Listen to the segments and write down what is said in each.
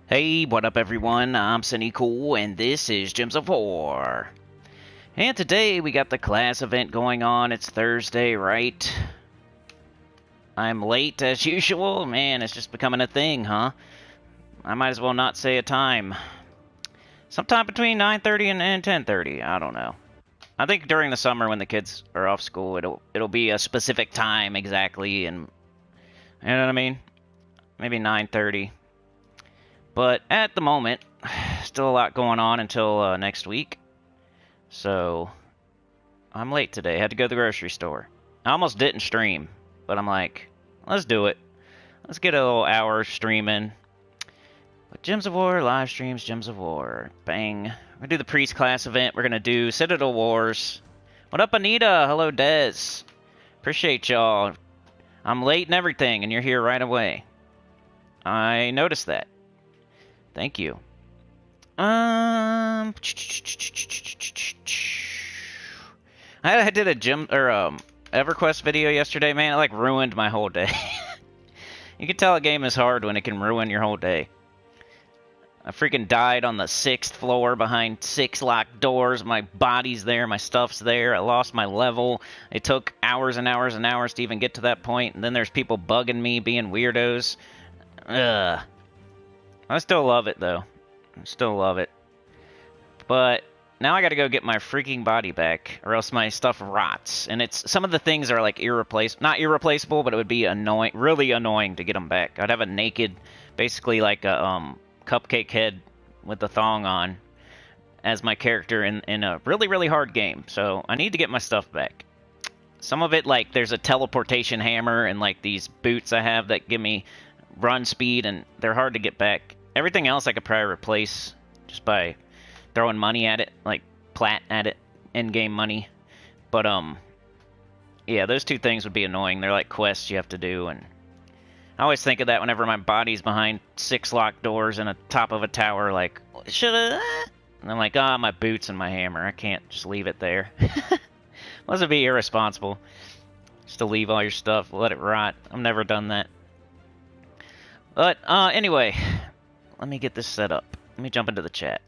Hey, what up everyone? I'm Sinnycool, and this is Gems of War. And today we got the class event going on. It's Thursday, right? I'm late as usual. Man, it's just becoming a thing, huh? I might as well not say a time. Sometime between 9:30 and 10:30. I don't know. I think during the summer when the kids are off school, it'll be a specific time exactly, and you know what I mean? Maybe 9:30. But at the moment, still a lot going on until next week. So, I'm late today. Had to go to the grocery store. I almost didn't stream, but I'm like, let's do it. Let's get a little hour streaming. But Gems of War, live streams, Gems of War. Bang. We're going to do the Priest class event. We're going to do Citadel Wars. What up, Anita? Hello, Dez. Appreciate y'all. I'm late and everything, and you're here right away. I noticed that. Thank you. I did a EverQuest video yesterday, man. It like ruined my whole day. You can tell a game is hard when it can ruin your whole day. I freaking died on the 6th floor behind 6 locked doors. My body's there, my stuff's there. I lost my level. It took hours and hours and hours to even get to that point. And then there's people bugging me, being weirdos. Ugh. I still love it, though. I still love it. But now I gotta go get my freaking body back, or else my stuff rots. And it's some of the things are like not irreplaceable, but it would be annoying, really annoying to get them back. I'd have a naked, basically like a cupcake head with the thong on as my character in a really, really hard game. So I need to get my stuff back. Some of it, like, there's a teleportation hammer and like these boots I have that give me run speed, and they're hard to get back. Everything else I could probably replace just by throwing money at it, like plat at it, in-game money. But yeah, those two things would be annoying. They're like quests you have to do, and I always think of that whenever my body's behind 6 locked doors in a top of a tower. Like, shoulda? And I'm like, my boots and my hammer. I can't just leave it there. Must it be irresponsible just to leave all your stuff, let it rot? I've never done that. But anyway, let me get this set up. Let me jump into the chat.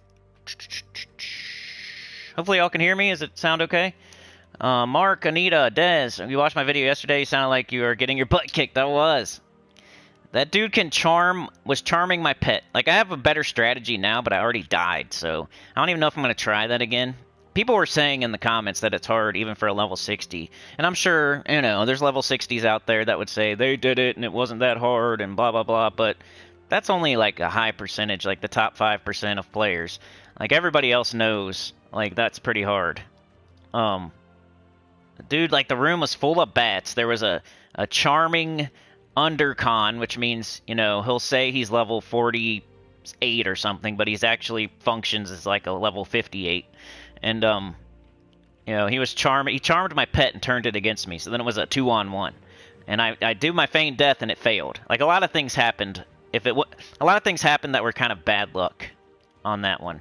Hopefully y'all can hear me. Does it sound okay? Mark, Anita, Dez, you watched my video yesterday. You sounded like you were getting your butt kicked. I was. That dude was charming my pet. Like, I have a better strategy now, but I already died, so I don't even know if I'm going to try that again. People were saying in the comments that it's hard even for a level 60. And I'm sure, you know, there's level 60s out there that would say they did it and it wasn't that hard and blah, blah, blah. But that's only like a high percentage, like the top 5% of players. Like, everybody else knows, like, that's pretty hard. Dude, like, the room was full of bats. There was a charming undercon, which means, you know, he'll say he's level 48 or something, but he's actually functions as like a level 58. And, you know, he charmed my pet and turned it against me, so then it was a 2-on-1. And I do my feigned death, and it failed. Like, a lot of things happened. A lot of things happened that were kind of bad luck on that one.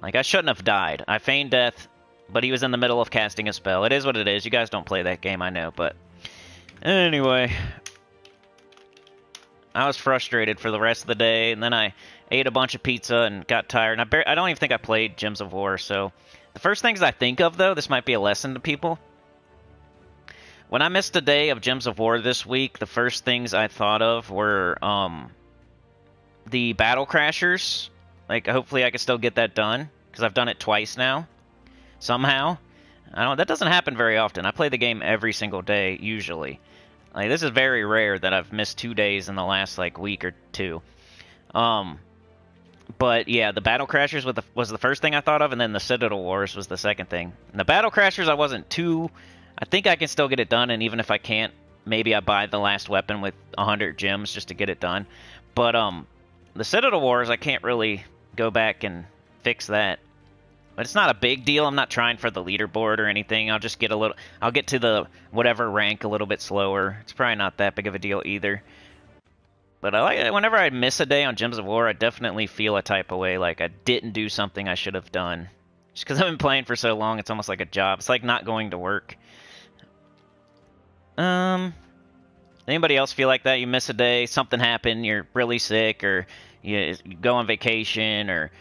Like, I shouldn't have died. I feigned death, but he was in the middle of casting a spell. It is what it is. You guys don't play that game, I know, but anyway, I was frustrated for the rest of the day, and then I ate a bunch of pizza and got tired. And I don't even think I played Gems of War, so the first things I think of, though, this might be a lesson to people. When I missed a day of Gems of War this week, the first things I thought of were the Battle Crashers. Like, hopefully I can still get that done, because I've done it twice now, somehow. That doesn't happen very often. I play the game every single day, usually. Like, this is very rare that I've missed 2 days in the last, like, week or two. But, yeah, the Battle Crashers was the first thing I thought of, and then the Citadel Wars was the second thing. And the Battle Crashers, I think I can still get it done, and even if I can't, maybe I buy the last weapon with 100 gems just to get it done. But, the Citadel Wars, I can't really go back and fix that. But it's not a big deal. I'm not trying for the leaderboard or anything. I'll just I'll get to the whatever rank a little bit slower. It's probably not that big of a deal either. But whenever I miss a day on Gems of War, I definitely feel a type of way, like I didn't do something I should have done. Just because I've been playing for so long, it's almost like a job. It's like not going to work. Anybody else feel like that? You miss a day, something happened, you're really sick, or you go on vacation, or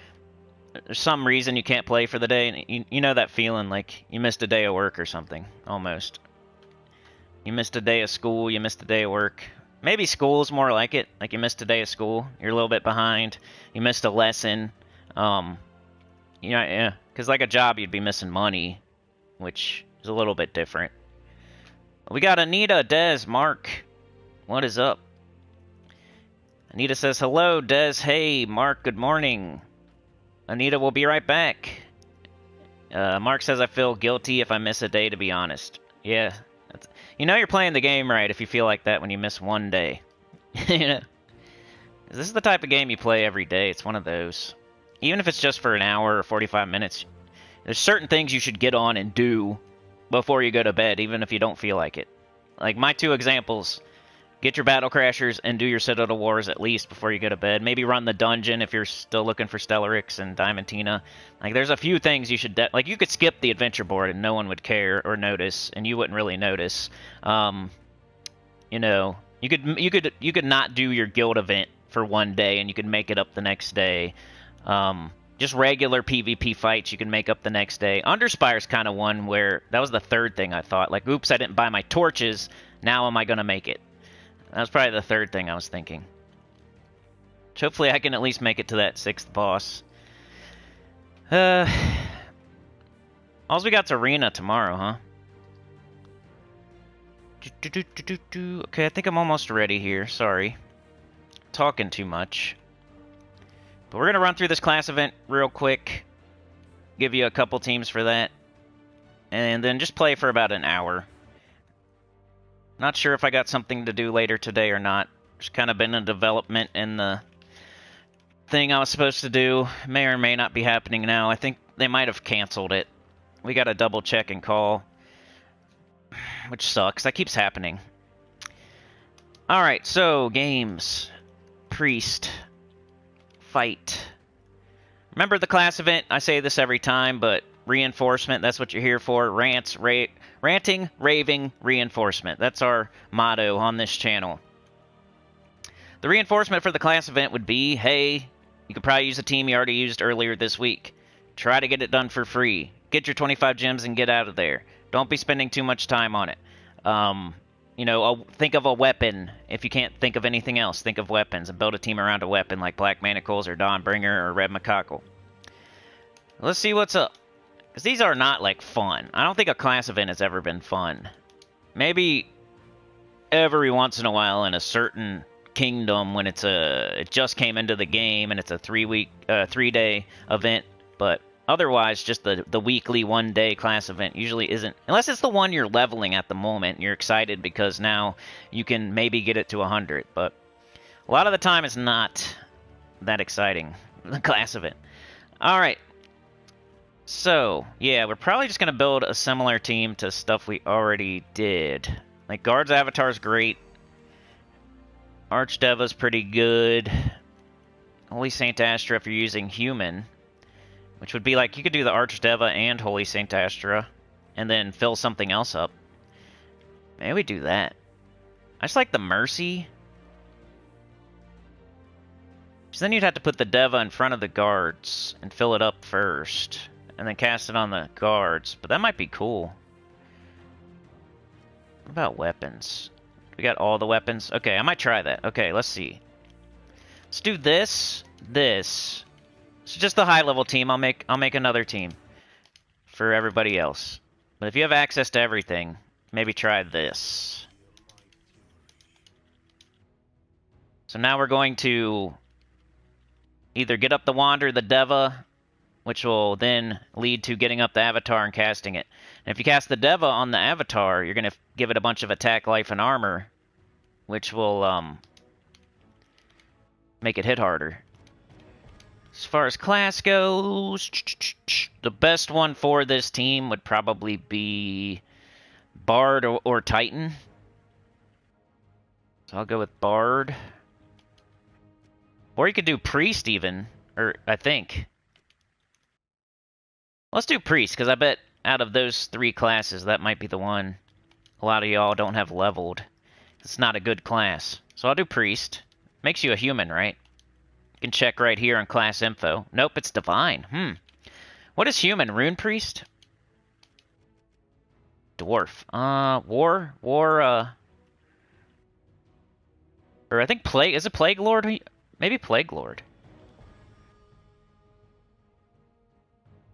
there's some reason you can't play for the day, and you know that feeling like you missed a day of work or something, almost. You missed a day of school, you missed a day of work. Maybe school's more like it, like you missed a day of school, you're a little bit behind, you missed a lesson. Yeah, because like a job, you'd be missing money, which is a little bit different. We got Anita, Dez, Mark. What is up? Anita says, hello, Dez. Hey, Mark, good morning. Anita will be right back. Mark says, I feel guilty if I miss a day, to be honest. Yeah. You know you're playing the game right if you feel like that when you miss one day. You know? This is the type of game you play every day. It's one of those. Even if it's just for an hour or 45 minutes, there's certain things you should get on and do before you go to bed, even if you don't feel like it. Like my two examples, get your Battle Crashers and do your Citadel Wars at least before you go to bed. Maybe run the dungeon if you're still looking for Stellarix and Diamantina. Like there's a few things you should... like you could skip the adventure board and no one would care or notice, and you wouldn't really notice. You know, you could not do your guild event for one day and you could make it up the next day. Just regular PvP fights you can make up the next day. Underspire's kind of one where that was the third thing I thought. Like, oops, I didn't buy my torches. Now am I going to make it? That was probably the third thing I was thinking. Which hopefully I can at least make it to that 6th boss. All we got's Arena tomorrow, huh? Okay, I think I'm almost ready here. Sorry. Talking too much. But we're going to run through this class event real quick. Give you a couple teams for that. And then just play for about an hour. Not sure if I got something to do later today or not. There's kind of been a development in the thing I was supposed to do. May or may not be happening now. I think they might have canceled it. We got to double check and call. Which sucks. That keeps happening. Alright, so games. Priest. Fight. Remember the class event? I say this every time, but reinforcement, that's what you're here for. Ranting, raving, reinforcement. That's our motto on this channel. The reinforcement for the class event would be, hey, you could probably use a team you already used earlier this week. Try to get it done for free. Get your 25 gems and get out of there. Don't be spending too much time on it. You know, think of a weapon. If you can't think of anything else, think of weapons and build a team around a weapon like Black Manacles or Dawnbringer or Red Macaco. Let's see what's up. Because these are not, like, fun. I don't think a class event has ever been fun. Maybe every once in a while in a certain kingdom when it just came into the game and it's a 3-day event, but otherwise, just the weekly one-day class event usually isn't... Unless it's the one you're leveling at the moment. You're excited because now you can maybe get it to 100. But a lot of the time, it's not that exciting, the class event. Alright. So, yeah, we're probably just going to build a similar team to stuff we already did. Like, Guard's Avatar's great. Archdeva's pretty good. Holy Saint Astra if you're using human. Which would be like, you could do the Archdeva and Holy Saint Astra, and then fill something else up. Maybe we do that. I just like the Mercy. Because then you'd have to put the Deva in front of the guards, and fill it up first, and then cast it on the guards. But that might be cool. What about weapons? We got all the weapons? Okay, I might try that. Okay, let's see. Let's do this, this. So just the high-level team. I'll make another team for everybody else. But if you have access to everything, maybe try this. So now we're going to either get up the Wand or the Deva, which will then lead to getting up the Avatar and casting it. And if you cast the Deva on the Avatar, you're going to give it a bunch of attack, life, and armor, which will make it hit harder. As far as class goes, the best one for this team would probably be Bard or Titan. So I'll go with Bard. Or you could do Priest even, or I think. Let's do Priest, because I bet out of those 3 classes, that might be the one a lot of y'all don't have leveled. It's not a good class. So I'll do priest. Makes you a human, right? You can check right here on class info. Nope, it's divine. What is human? Rune priest? Dwarf. War, or I think plague. Is it plague lord? Maybe plague lord.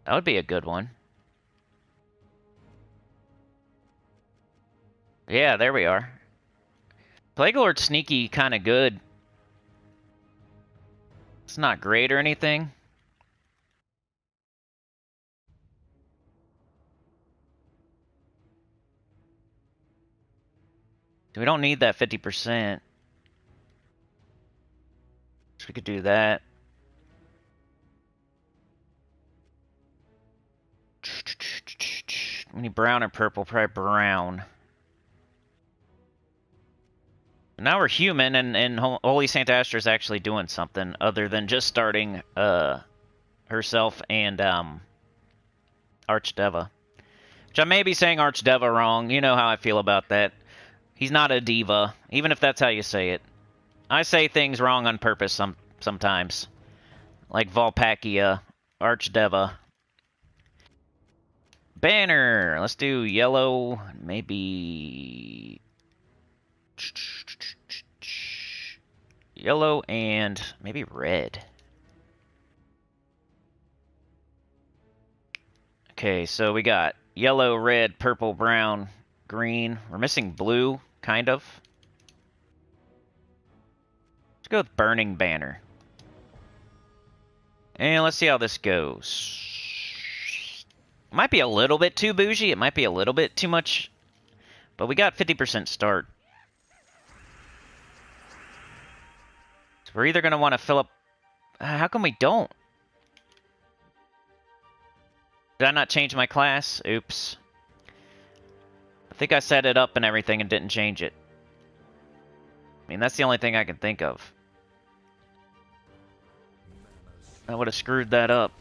That would be a good one. Yeah, there we are. Plague lord's sneaky, kind of good. It's not great or anything. We don't need that 50%. So we could do that. We need brown or purple, probably brown. Now we're human, and Holy Saint Astra is actually doing something other than just starting herself and Archdeva. Which I may be saying Archdeva wrong. You know how I feel about that. He's not a diva, even if that's how you say it. I say things wrong on purpose sometimes. Like Volpakia, Archdeva. Banner! Let's do yellow, maybe... Yellow and maybe red. Okay, so we got yellow, red, purple, brown, green. We're missing blue, kind of. Let's go with burning banner. And let's see how this goes. Might be a little bit too bougie. It might be a little bit too much. But we got 50% start. So we're either going to want to fill up... How come we don't? Did I not change my class? Oops. I think I set it up and everything and didn't change it. I mean, that's the only thing I can think of. I would have screwed that up.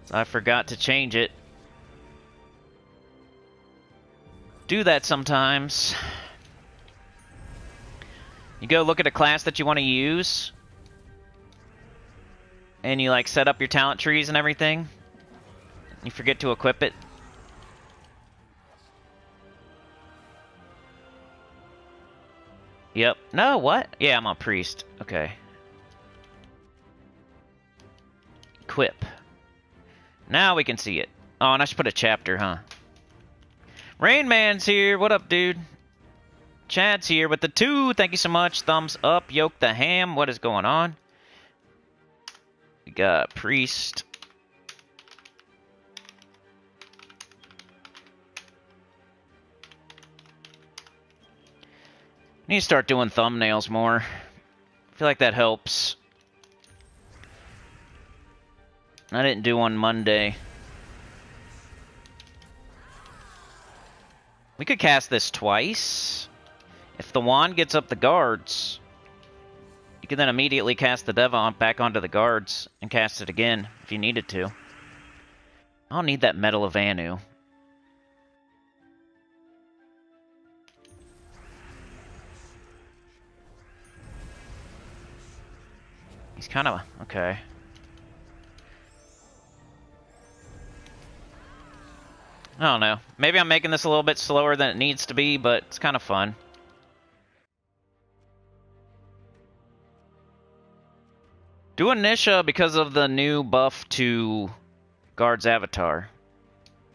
So I forgot to change it. Do that sometimes. You go look at a class that you want to use, and you like set up your talent trees and everything. You forget to equip it. Yep. No, what? Yeah, I'm a priest. Okay. Equip. Now we can see it. Oh, and I should put a chapter, huh? Rain Man's here. What up, dude? Chad's here with the 2. Thank you so much. Thumbs up. Yoke the ham. What is going on? We got priest. Need to start doing thumbnails more. I feel like that helps. I didn't do one Monday. We could cast this twice. If the wand gets up the guards, you can then immediately cast the Deva back onto the guards and cast it again if you needed to. I'll need that Medal of Anu. He's kind of... okay. I don't know. Maybe I'm making this a little bit slower than it needs to be, but it's kind of fun. Do a Nisha because of the new buff to Guard's avatar,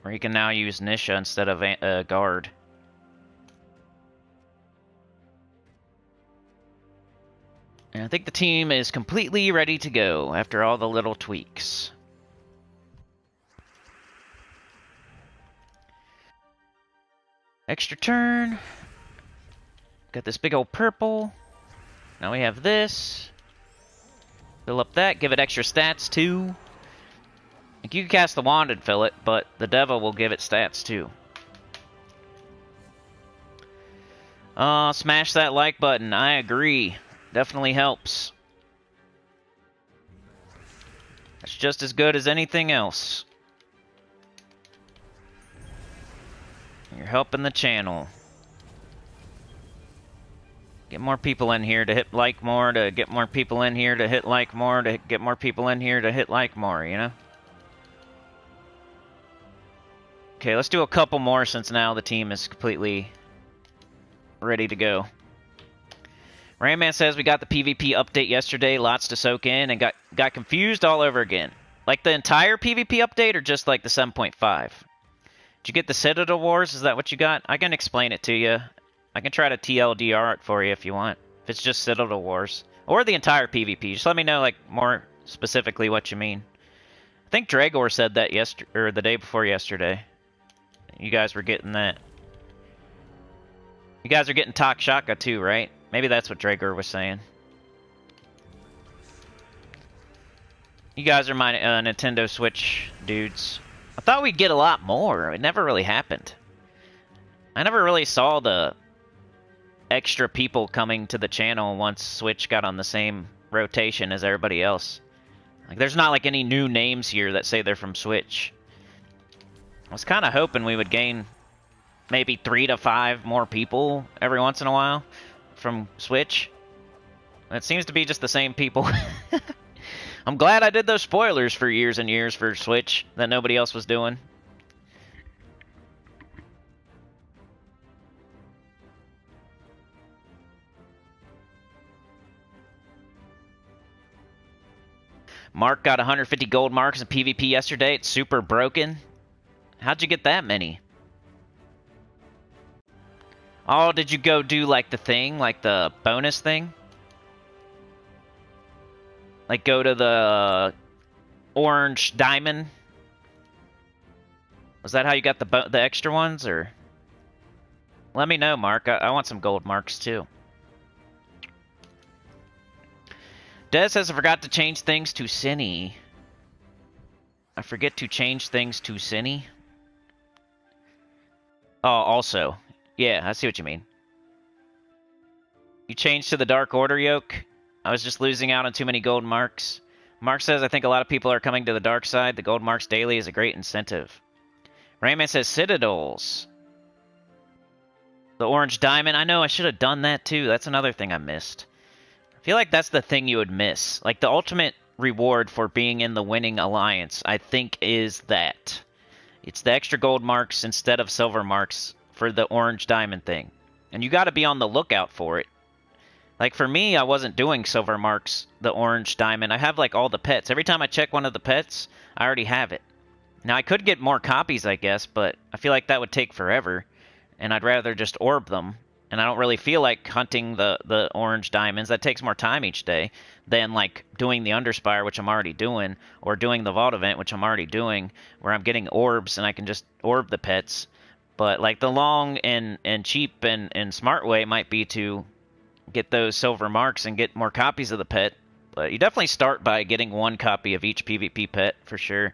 where you can now use Nisha instead of Guard. And I think the team is completely ready to go after all the little tweaks. Extra turn. Got this big old purple. Now we have this. Fill up that, give it extra stats too. Like you can cast the wand and fill it, but the Deva will give it stats too. Smash that like button. I agree. Definitely helps. That's just as good as anything else. You're helping the channel. Get more people in here to hit like more, to get more people in here to hit like more, to get more people in here to hit like more, you know? Okay, let's do a couple more since now the team is completely ready to go. Rayman says we got the PvP update yesterday, lots to soak in, and got confused all over again. Like the entire PvP update or just like the 7.5? Did you get the Citadel Wars? Is that what you got? I can explain it to you. I can try to TLDR it for you if you want. If it's just Citadel Wars. Or the entire PvP. Just let me know like more specifically what you mean. I think Dragor said that yesterday, or the day before yesterday. You guys were getting that. You guys are getting Tak Shaka too, right? Maybe that's what Dragor was saying. You guys are my Nintendo Switch dudes. I thought we'd get a lot more. It never really happened. I never really saw the extra people coming to the channel once Switch got on the same rotation as everybody else. Like, there's not like any new names here that say they're from Switch. I was kind of hoping we would gain maybe 3 to 5 more people every once in a while from Switch. It seems to be just the same people. I'm glad I did those spoilers for years and years for Switch that nobody else was doing. Mark got 150 gold marks in PvP yesterday. It's super broken. How'd you get that many? Oh, did you go do like the thing, like the bonus thing? Like go to the orange diamond? Was that how you got the extra ones, or? Let me know, Mark. I want some gold marks too. Des says I forgot to change things to Sinny. I forget to change things to Sinny. Oh, also. Yeah, I see what you mean. You changed to the Dark Order yoke? I was just losing out on too many gold marks. Mark says I think a lot of people are coming to the dark side. The gold marks daily is a great incentive. Rayman says Citadels. The orange diamond. I know I should have done that too. That's another thing I missed. I feel like that's the thing you would miss. Like, the ultimate reward for being in the winning alliance, I think, is that. It's the extra gold marks instead of silver marks for the orange diamond thing. And you got to be on the lookout for it. Like, for me, I wasn't doing silver marks, the orange diamond. I have, like, all the pets. Every time I check one of the pets, I already have it. Now, I could get more copies, I guess, but I feel like that would take forever. And I'd rather just orb them. And I don't really feel like hunting the orange diamonds. That takes more time each day than, like, doing the Underspire, which I'm already doing, or doing the Vault event, which I'm already doing, where I'm getting orbs and I can just orb the pets. But, like, the long and cheap and smart way might be to get those silver marks and get more copies of the pet. But you definitely start by getting 1 copy of each PvP pet, for sure.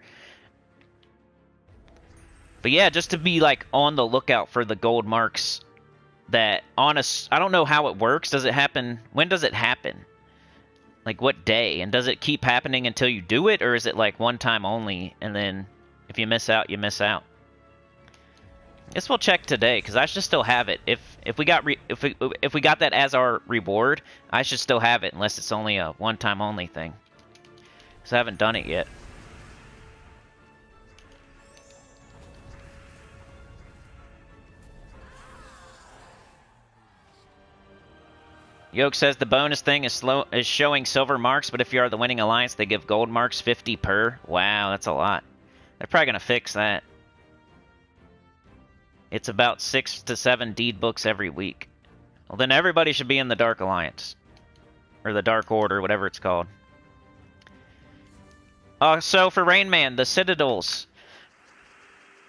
But yeah, just to be, like, on the lookout for the gold marks that on a, I don't know how it works. Does it happen? When does it happen? Like, what day? And does it keep happening until you do it, or is it like one time only? And then if you miss out, you miss out. I guess we'll check today because I should still have it. If we got if we got that as our reward, I should still have it unless it's only a one time only thing. Because I haven't done it yet. Yoke says the bonus thing is showing silver marks, but if you are the winning alliance, they give gold marks 50 per. Wow, that's a lot. They're probably going to fix that. It's about 6 to 7 deed books every week. Well, then everybody should be in the Dark Alliance. Or the Dark Order, whatever it's called. So for Rain Man, the Citadels.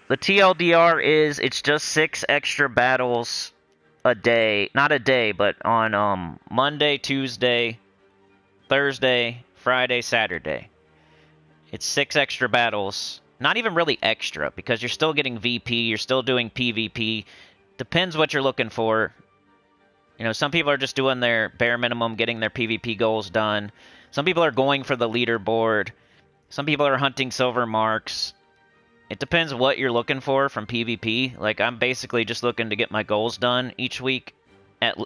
The TLDR is, it's just 6 extra battles a day, not a day, but on Monday, Tuesday, Thursday, Friday, Saturday. It's 6 extra battles. Not even really extra, because you're still getting VP, you're still doing PvP. Depends what you're looking for. You know, some people are just doing their bare minimum, getting their PvP goals done. Some people are going for the leaderboard. Some people are hunting silver marks. It depends what you're looking for from PvP. Like, I'm basically just looking to get my goals done each week.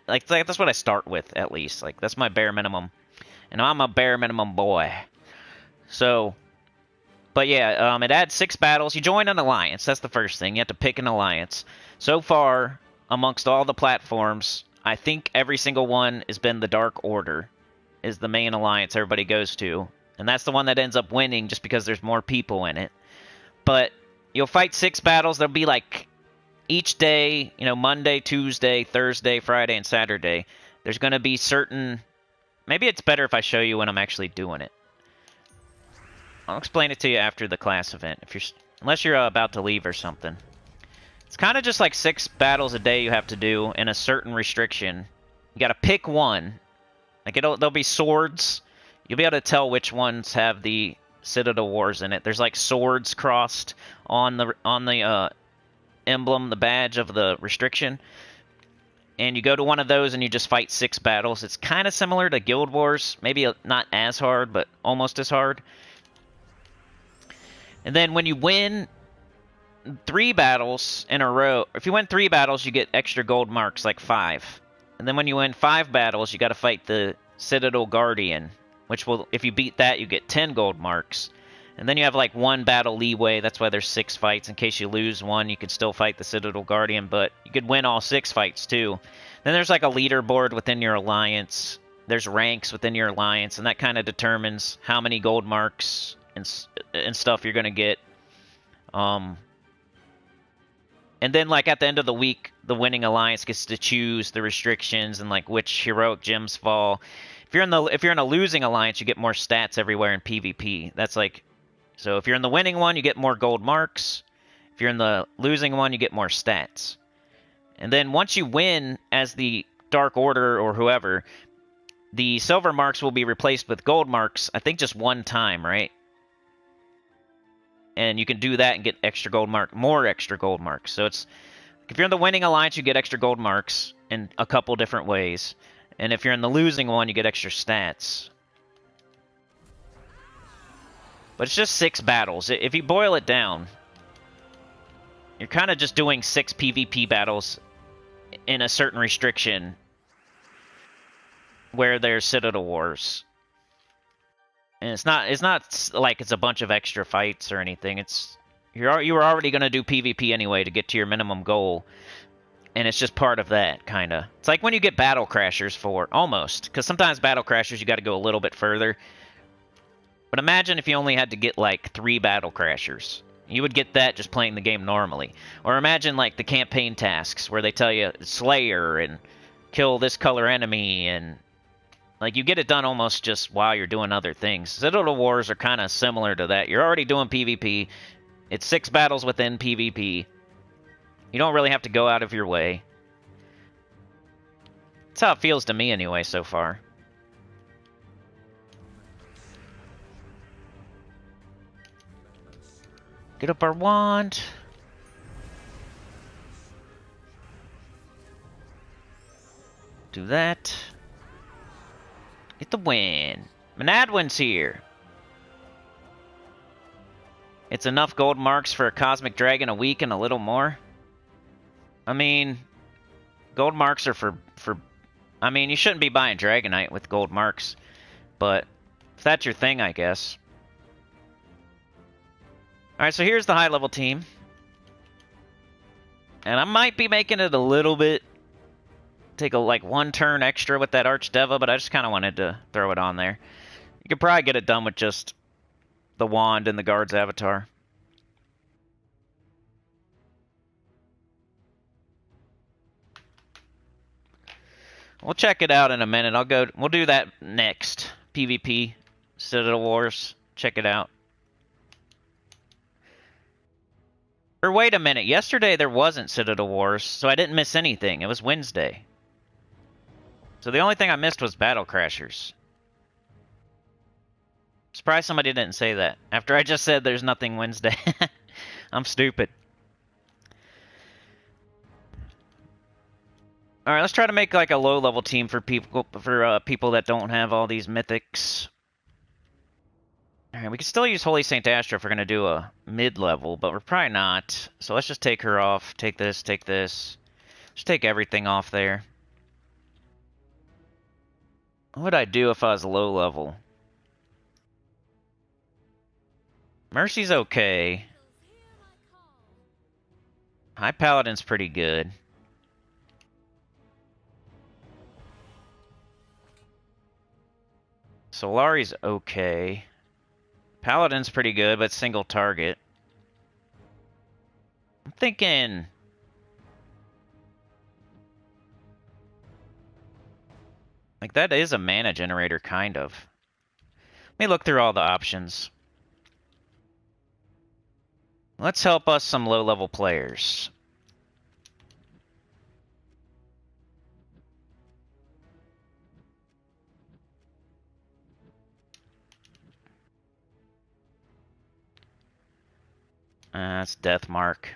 Like that's what I start with, at least. Like, that's my bare minimum. And I'm a bare minimum boy. So, but yeah, it adds 6 battles. You join an alliance. That's the first thing. You have to pick an alliance. So far, amongst all the platforms, I think every single one has been the Dark Order, is the main alliance everybody goes to. And that's the one that ends up winning just because there's more people in it. But you'll fight 6 battles. There'll be like each day, you know, Monday, Tuesday, Thursday, Friday, and Saturday. There's going to be certain... Maybe it's better if I show you when I'm actually doing it. I'll explain it to you after the class event, unless you're about to leave or something. It's kind of just like 6 battles a day you have to do in a certain restriction. You got to pick one. Like there'll be swords. You'll be able to tell which ones have the Citadel Wars in it. There's like swords crossed on the emblem, the badge of the restriction. And you go to one of those and you just fight 6 battles. It's kind of similar to Guild Wars. Maybe not as hard, but almost as hard. And then when you win 3 battles in a row, if you win 3 battles, you get extra gold marks, like 5. And then when you win 5 battles, you got to fight the Citadel Guardian, which will, if you beat that, you get 10 gold marks. And then you have like 1 battle leeway. That's why there's 6 fights. In case you lose one, you can still fight the Citadel Guardian, but you could win all 6 fights too. Then there's like a leaderboard within your alliance. There's ranks within your alliance, and that kind of determines how many gold marks and stuff you're going to get. And then, like, at the end of the week, the winning alliance gets to choose the restrictions and, like, which heroic gems fall. If you're in a losing alliance, you get more stats everywhere in PvP. That's like... So if you're in the winning one, you get more gold marks. If you're in the losing one, you get more stats. And then once you win as the Dark Order or whoever, the silver marks will be replaced with gold marks, I think just 1 time, right? And you can do that and get more extra gold marks. So it's, if you're in the winning alliance, you get extra gold marks in a couple different ways. And if you're in the losing one, you get extra stats. But it's just 6 battles. If you boil it down, you're kind of just doing 6 PvP battles in a certain restriction where there's Citadel Wars. And it's not like it's a bunch of extra fights or anything. You were already going to do PvP anyway to get to your minimum goal. And it's just part of that, kind of. It's like when you get Battle Crashers almost. Because sometimes Battle Crashers, you got to go a little bit further. But imagine if you only had to get, like, 3 Battle Crashers. You would get that just playing the game normally. Or imagine, like, the campaign tasks where they tell you Slayer and kill this color enemy and... Like, you get it done almost just while you're doing other things. Citadel Wars are kind of similar to that. You're already doing PvP. It's 6 battles within PvP. You don't really have to go out of your way. That's how it feels to me anyway so far. Get up our wand. Do that. Get the win. Manadwin's here. It's enough gold marks for a Cosmic Dragon a week and a little more. I mean, gold marks are for... I mean, you shouldn't be buying Dragonite with gold marks. But if that's your thing, I guess. Alright, so here's the high-level team. And I might be making it a little bit... Take like 1 turn extra with that Archdeva, but I just kind of wanted to throw it on there. You could probably get it done with just the wand and the guard's avatar. We'll check it out in a minute. We'll do that next. PvP, Citadel Wars. Check it out. Or wait a minute. Yesterday there wasn't Citadel Wars, so I didn't miss anything. It was Wednesday. So the only thing I missed was Battle Crashers. Surprised somebody didn't say that. After I just said there's nothing Wednesday. I'm stupid. Alright, let's try to make like a low-level team for people that don't have all these mythics. Alright, we can still use Holy Saint Astra if we're going to do a mid-level, but we're probably not. So let's just take her off. Take this, take this. Just take everything off there. What would I do if I was low level? Mercy's okay. High Paladin's pretty good. Solari's okay. Paladin's pretty good, but single target. I'm thinking... Like, that is a mana generator, kind of. Let me look through all the options. Let's help us some low-level players. That's Death Mark.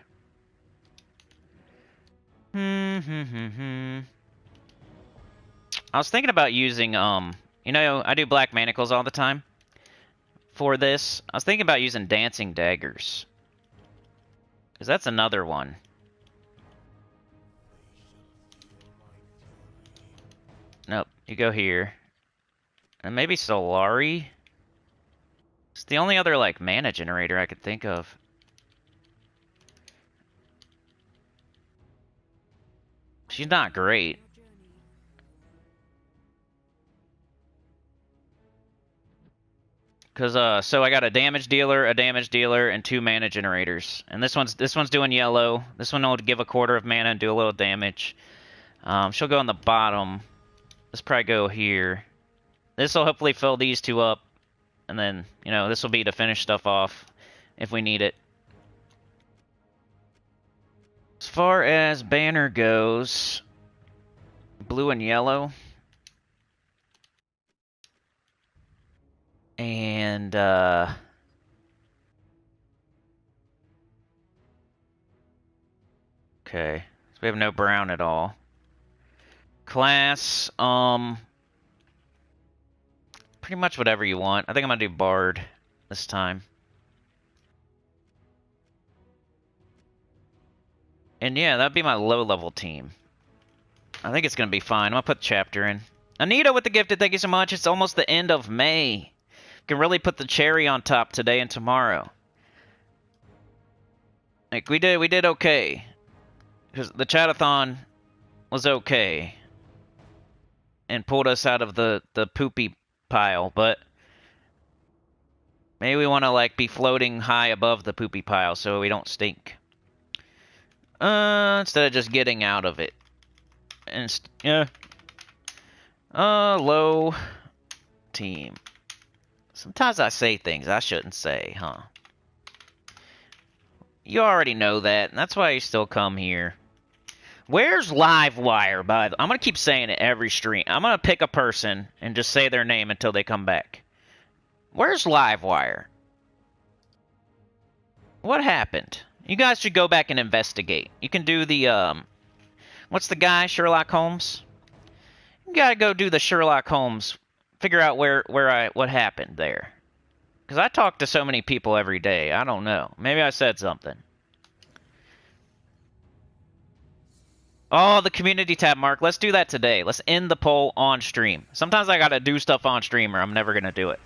I was thinking about using, you know, I do Black Manacles all the time. For this, I was thinking about using Dancing Daggers. Because that's another one. Nope, you go here. And maybe Solari? It's the only other, like, mana generator I could think of. She's not great. Cause so I got a damage dealer, and 2 mana generators. And this one's doing yellow. This one will give a quarter of mana and do a little damage. She'll go on the bottom. Let's probably go here. This will hopefully fill these 2 up. And then, you know, this will be to finish stuff off if we need it. As far as banner goes, blue and yellow. And, okay, so we have no brown at all. Class, pretty much whatever you want. I think I'm gonna do Bard this time. And yeah, that'd be my low-level team. I think it's gonna be fine. I'm gonna put Chapter in. Anita with the gifted, thank you so much. It's almost the end of May. Can really put the cherry on top today and tomorrow. Like, we did okay. Because the chatathon was okay. And pulled us out of the poopy pile, but maybe we want to, like, be floating high above the poopy pile so we don't stink. Instead of just getting out of it. And, yeah. Low team. Sometimes I say things I shouldn't say, huh? You already know that, and that's why you still come here. Where's Livewire, by the... I'm going to keep saying it every stream. I'm going to pick a person and just say their name until they come back. Where's Livewire? What happened? You guys should go back and investigate. You can do the, what's the guy, Sherlock Holmes? You gotta go do the Sherlock Holmes. Figure out what happened there. Because I talk to so many people every day. I don't know. Maybe I said something. Oh, the community tab, Mark. Let's do that today. Let's end the poll on stream. Sometimes I gotta do stuff on stream or I'm never gonna do it.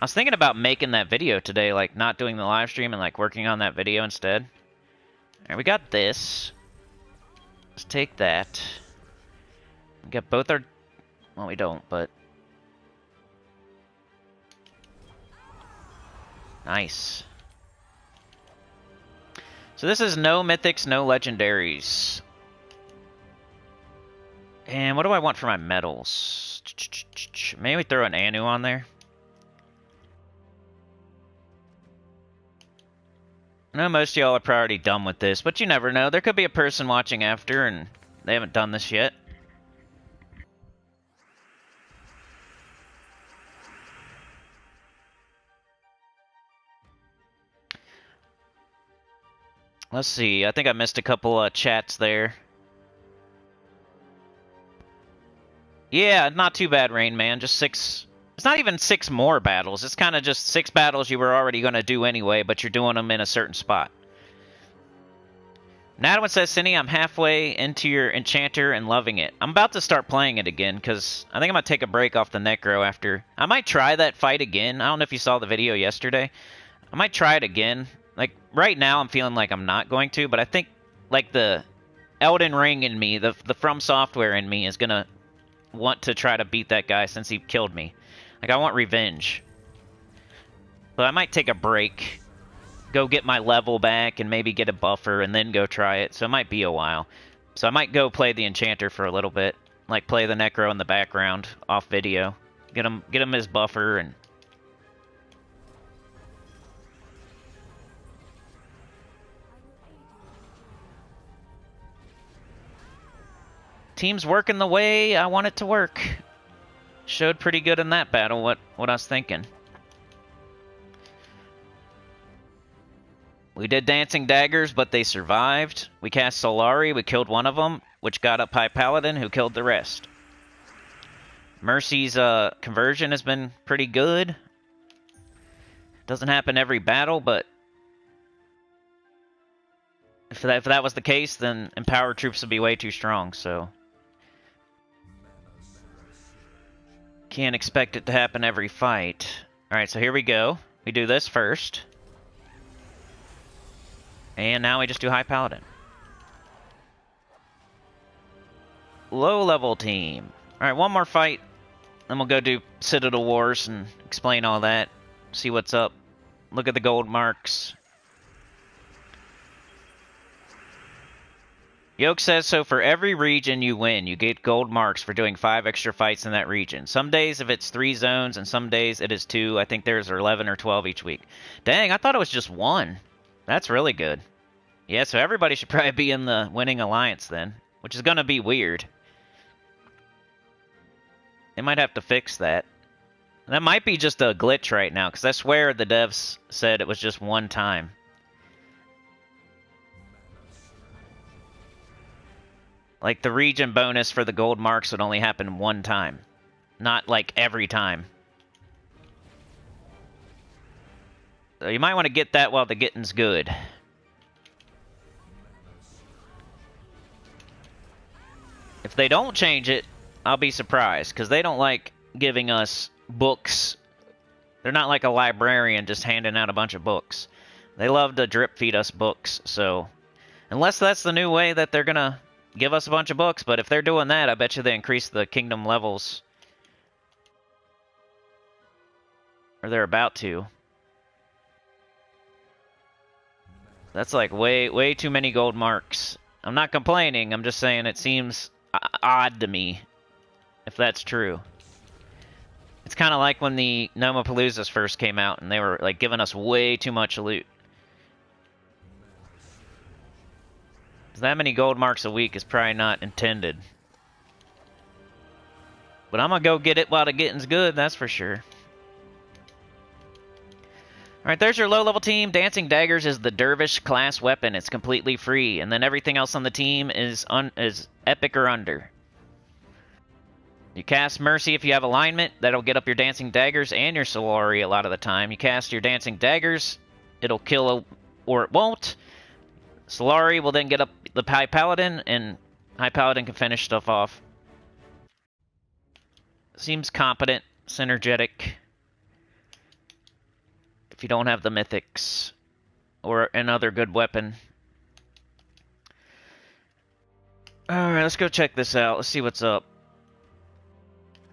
I was thinking about making that video today, like not doing the live stream and like working on that video instead. Alright, we got this. Let's take that. We got both our... Well, we don't, but... Nice. So this is no mythics, no legendaries. And what do I want for my medals? Maybe throw an Anu on there. I know most of y'all are probably already done with this, but you never know. There could be a person watching after and they haven't done this yet. Let's see. I think I missed a couple chats there. Yeah, not too bad, Rain Man. Just 6... It's not even 6 more battles. It's kind of just 6 battles you were already going to do anyway, but you're doing them in a certain spot. Nadwin says, Cinny, I'm halfway into your Enchanter and loving it. I'm about to start playing it again, because I think I'm going to take a break off the Necro after. I might try that fight again. I don't know if you saw the video yesterday. I might try it again. Like, right now I'm feeling like I'm not going to, but I think, like, the Elden Ring in me, the From Software in me is going to want to try to beat that guy since he killed me. Like, I want revenge. But I might take a break, go get my level back, and maybe get a buffer, and then go try it. So it might be a while. So I might go play the Enchanter for a little bit. Like, play the Necro in the background, off video. Get him his buffer, and... Team's working the way I want it to work. Showed pretty good in that battle what I was thinking. We did Dancing Daggers, but they survived. We cast Solari, we killed one of them, which got up High Paladin, who killed the rest. Mercy's conversion has been pretty good. Doesn't happen every battle, but if that was the case, then Empowered Troops would be way too strong, so... Can't expect it to happen every fight. Alright, so here we go. We do this first. And now we just do High Paladin. Low level team. Alright, one more fight. Then we'll go do Citadel Wars and explain all that. See what's up. Look at the gold marks. Yoke says, so for every region you win, you get gold marks for doing 5 extra fights in that region. Some days if it's 3 zones, and some days it is 2. I think there's 11 or 12 each week. Dang, I thought it was just 1. That's really good. Yeah, so everybody should probably be in the winning alliance then, which is going to be weird. They might have to fix that. That might be just a glitch right now, because I swear the devs said it was just 1 time. Like, the region bonus for the gold marks would only happen 1 time. Not, like, every time. So you might want to get that while the getting's good. If they don't change it, I'll be surprised, because they don't like giving us books. They're not like a librarian just handing out a bunch of books. They love to drip feed us books, so... Unless that's the new way that they're gonna... give us a bunch of books, but if they're doing that, I bet you they increase the kingdom levels. Or they're about to. That's like way too many gold marks. I'm not complaining, I'm just saying it seems odd to me, if that's true. It's kind of like when the Nomapaloozas first came out, and they were like giving us way too much loot. That many gold marks a week is probably not intended. But I'm gonna go get it while the getting's good, that's for sure. Alright, there's your low-level team. Dancing Daggers is the Dervish class weapon. It's completely free. And then everything else on the team is epic or under. You cast Mercy if you have alignment. That'll get up your Dancing Daggers and your Solari a lot of the time. You cast your Dancing Daggers. It'll kill or it won't. Solari will then get up the High Paladin, and High Paladin can finish stuff off. Seems competent, synergetic. If you don't have the Mythics or another good weapon. Alright, let's go check this out. Let's see what's up.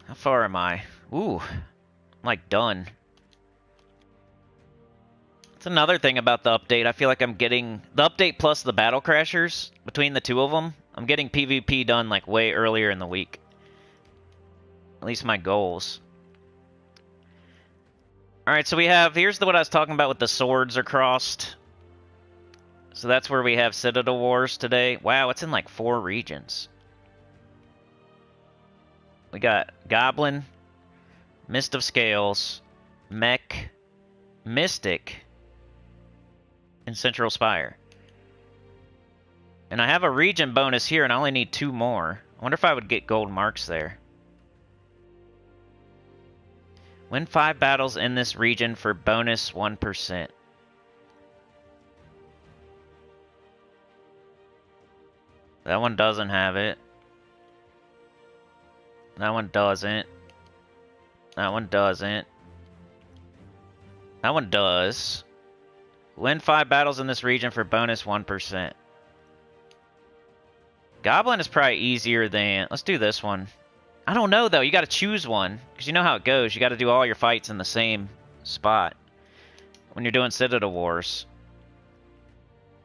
How far am I? Ooh, I'm like done. That's another thing about the update. I feel like I'm getting... The update plus the Battle Crashers, between the two of them, I'm getting PvP done like way earlier in the week. At least my goals. Alright, so we have... Here's what I was talking about with the swords are crossed. So that's where we have Citadel Wars today. Wow, it's in like 4 regions. We got Goblin, Mist of Scales, Mech, Mystic, and Central Spire. And I have a region bonus here, and I only need 2 more. I wonder if I would get gold marks there. Win 5 battles in this region for bonus 1%. That one doesn't have it. That one doesn't. That one doesn't. That one does. Win 5 battles in this region for bonus 1%. Goblin is probably easier than... Let's do this one. I don't know, though. You gotta choose one. Because you know how it goes. You gotta do all your fights in the same spot. When you're doing Citadel Wars.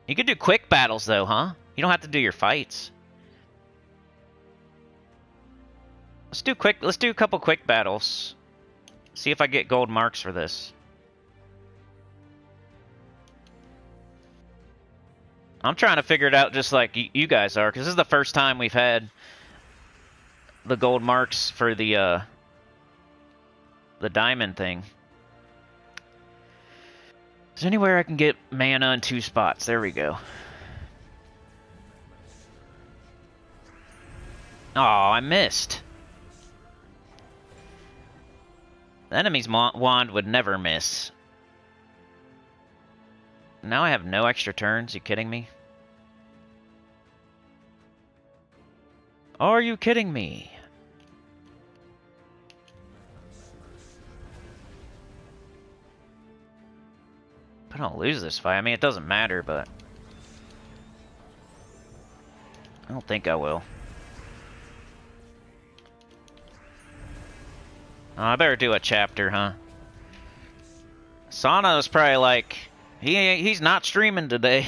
You could do quick battles, though, huh? You don't have to do your fights. Let's do a couple quick battles. See if I get gold marks for this. I'm trying to figure it out just like you guys are, because this is the first time we've had the gold marks for the diamond thing. Is there anywhere I can get mana in 2 spots? There we go. Oh, I missed. The enemy's wand would never miss. Now I have no extra turns. You kidding me? Are you kidding me? If I don't lose this fight, I mean, it doesn't matter, but... I don't think I will. Oh, I better do a chapter, huh? Sana was probably like... He's not streaming today.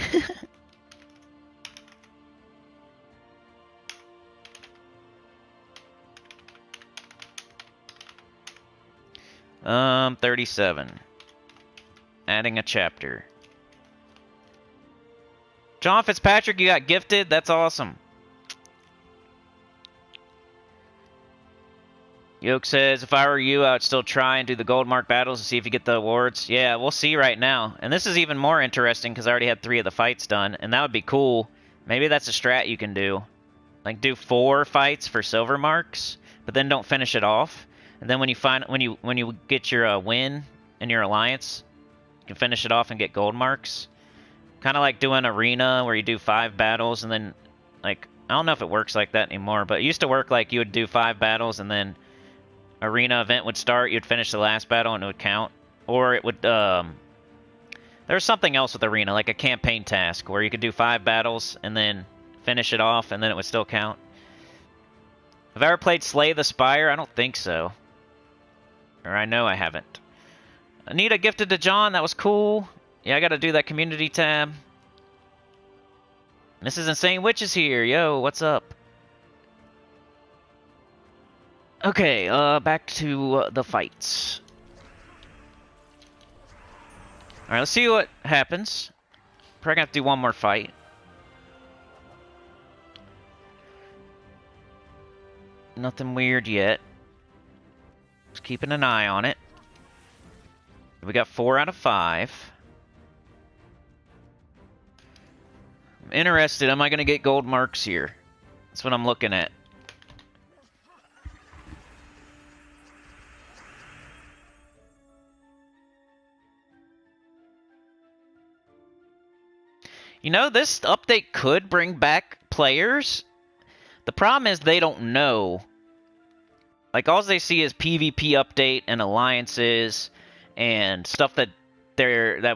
37. Adding a chapter. John Fitzpatrick, you got gifted? That's awesome. Yoke says, if I were you, I would still try and do the gold mark battles to see if you get the awards. Yeah, we'll see right now. And this is even more interesting because I already had 3 of the fights done, and that would be cool. Maybe that's a strat you can do. Like, do 4 fights for silver marks, but then don't finish it off. And then when you get your win in your alliance, you can finish it off and get gold marks. Kind of like doing arena where you do 5 battles and then, like, I don't know if it works like that anymore, but it used to work like you would do 5 battles and then arena event would start, you'd finish the last battle and it would count. Or it would, there's something else with arena, like a campaign task, where you could do 5 battles and then finish it off and then it would still count. Have I ever played Slay the Spire? I don't think so. Or I know I haven't. Anita gifted to John, that was cool. Yeah, I gotta do that community tab. Mrs. Insane Witch is here. Yo, what's up? Okay, back to the fights. Alright, let's see what happens. Probably gonna have to do one more fight. Nothing weird yet. Just keeping an eye on it. We got 4 out of 5. I'm interested. Am I going to get gold marks here? That's what I'm looking at. You know, this update could bring back players. The problem is they don't know. Like, all they see is PvP update and alliances and stuff that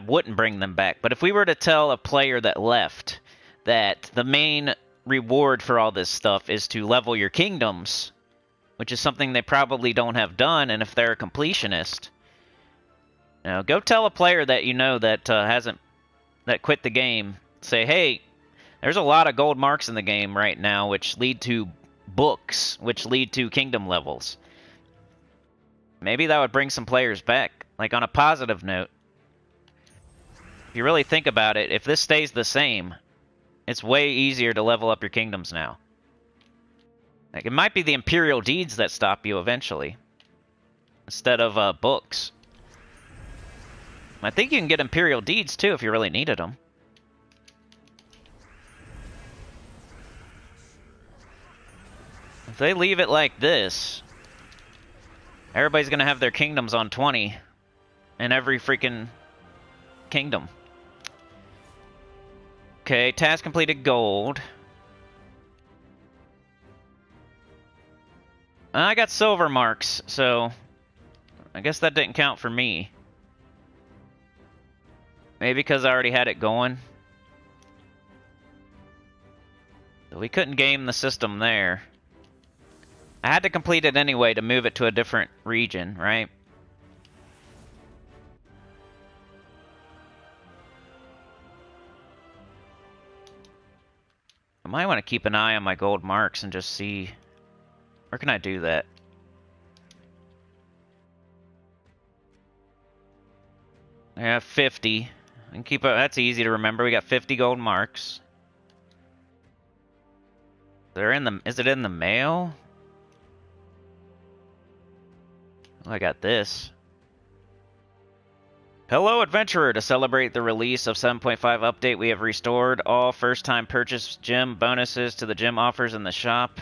wouldn't bring them back. But if we were to tell a player that left that the main reward for all this stuff is to level your kingdoms, which is something they probably don't have done, and if they're a completionist, you know, go tell a player that you know that that quit the game, say, hey, there's a lot of gold marks in the game right now, which lead to books, which lead to kingdom levels. Maybe that would bring some players back. Like, on a positive note, if you really think about it, if this stays the same, it's way easier to level up your kingdoms now. Like, it might be the Imperial Deeds that stop you eventually, instead of books. I think you can get Imperial Deeds, too, if you really needed them. If they leave it like this, everybody's going to have their kingdoms on 20 in every freaking kingdom. Okay, task completed gold. I got silver marks, so I guess that didn't count for me. Maybe because I already had it going. So we couldn't game the system there. I had to complete it anyway to move it to a different region, right? I might want to keep an eye on my gold marks and just see... Where can I do that? I have 50. I can keep it. That's easy to remember. We got 50 gold marks. They're in the... Is it in the mail? Oh, I got this. Hello, adventurer! To celebrate the release of 7.5 update, we have restored all first-time purchase gym bonuses to the gym offers in the shop.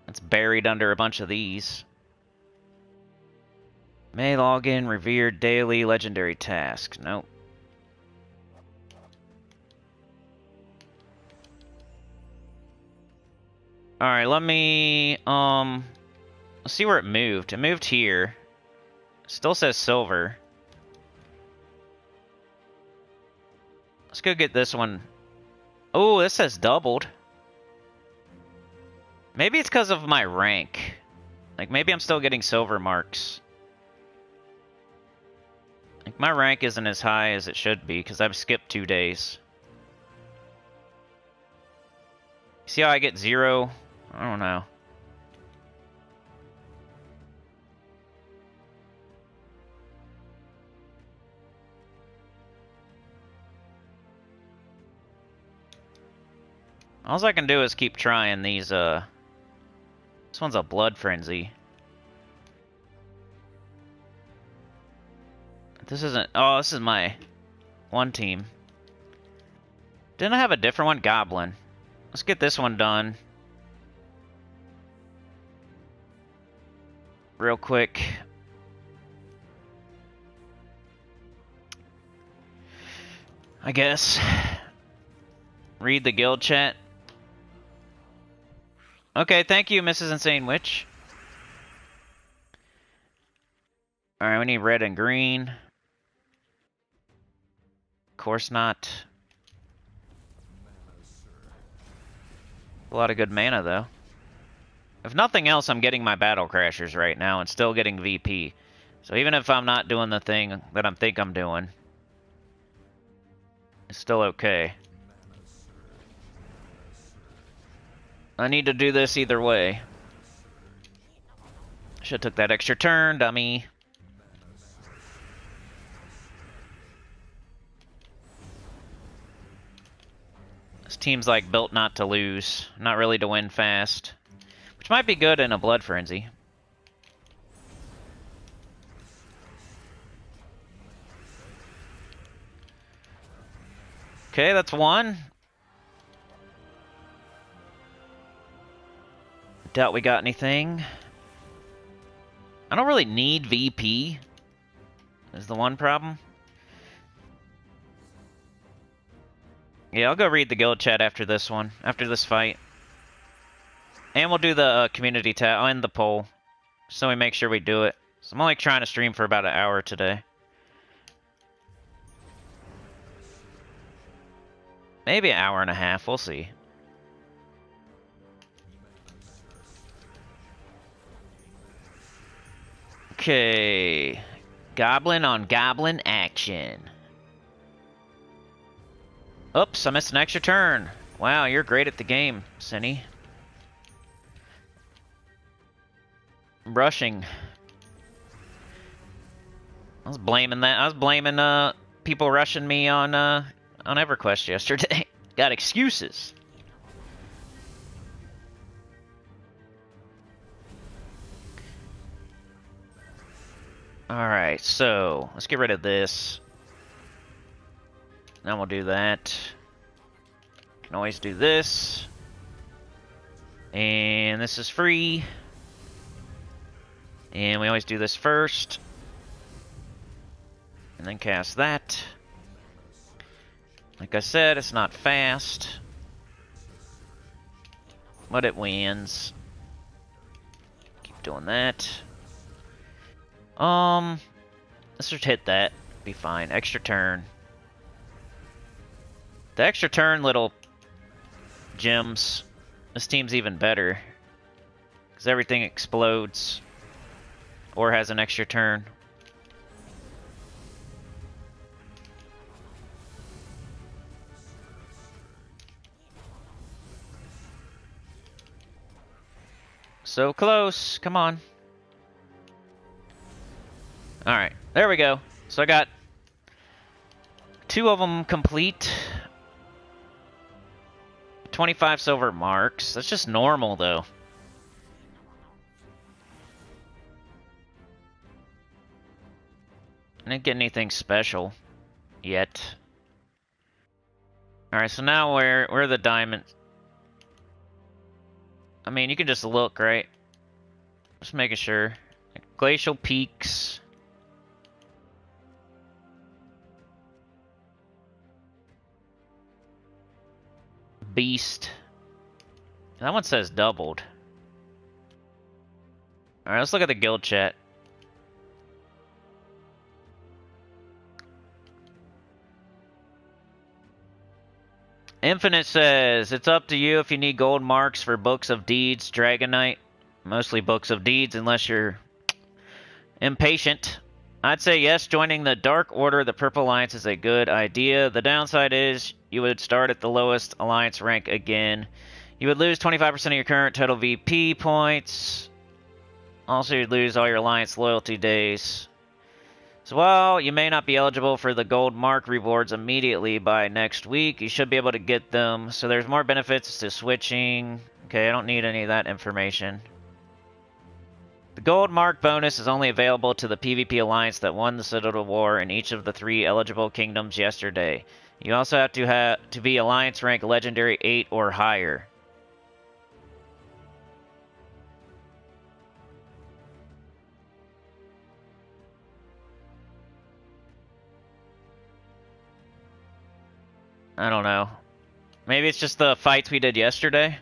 It's buried under a bunch of these. May log in, revered daily legendary task. Nope. Alright, let me, let's see where it moved. It moved here. Still says silver. Let's go get this one. Oh, this says doubled. Maybe it's because of my rank. Like, maybe I'm still getting silver marks. Like, my rank isn't as high as it should be, because I've skipped 2 days. See how I get 0? I don't know. All I can do is keep trying these, This one's a blood frenzy. This isn't... Oh, this is my one team. Didn't I have a different one? Goblin. Let's get this one done. Real quick. I guess. Read the guild chat. Okay, thank you, Mrs. Insane Witch. Alright, we need red and green. Of course not. A lot of good mana, though. If nothing else, I'm getting my battle crashers right now and still getting VP. So even if I'm not doing the thing that I think I'm doing, it's still okay. I need to do this either way. Should've took that extra turn, dummy. This team's like built not to lose, not really to win fast. Which might be good in a blood frenzy. Okay, that's one. Doubt we got anything. I don't really need VP. Is the one problem. Yeah, I'll go read the guild chat after this one, after this fight. And we'll do the community tab. I'll end the poll, so we make sure we do it. So I'm only trying to stream for about an hour today. Maybe an hour and a half, we'll see. Okay. Goblin on goblin action. Oops, I missed an extra turn. Wow, you're great at the game, Cinny. Rushing. I was blaming that. I was blaming people rushing me on EverQuest yesterday. Got excuses. Alright, so let's get rid of this. Then we'll do that. Can always do this. And this is free. And we always do this first. And then cast that. Like I said, it's not fast. but it wins. Keep doing that. Let's just hit that. Be fine. Extra turn. The extra turn little gems. This team's even better. Because everything explodes. Or has an extra turn. So close. Come on. Alright. There we go. So I got 2 of them complete. 25 silver marks. That's just normal, though. I didn't get anything special yet. Alright, so now where are the diamonds? I mean, you can just look, right? Just making sure. Glacial Peaks. Beast. That one says doubled. Alright, let's look at the guild chat. Infinite says, it's up to you if you need gold marks for Books of Deeds, Dragonite. Mostly Books of Deeds, unless you're impatient. I'd say yes, joining the Dark Order, the Purple Alliance, is a good idea. The downside is you would start at the lowest Alliance rank again. You would lose 25% of your current total VP points. Also, you'd lose all your Alliance loyalty days. So while you may not be eligible for the gold mark rewards immediately by next week, you should be able to get them. So there's more benefits to switching. Okay, I don't need any of that information. The gold mark bonus is only available to the PvP alliance that won the Citadel War in each of the 3 eligible kingdoms yesterday. You also have to be alliance rank legendary 8 or higher. I don't know. Maybe it's just the fights we did yesterday?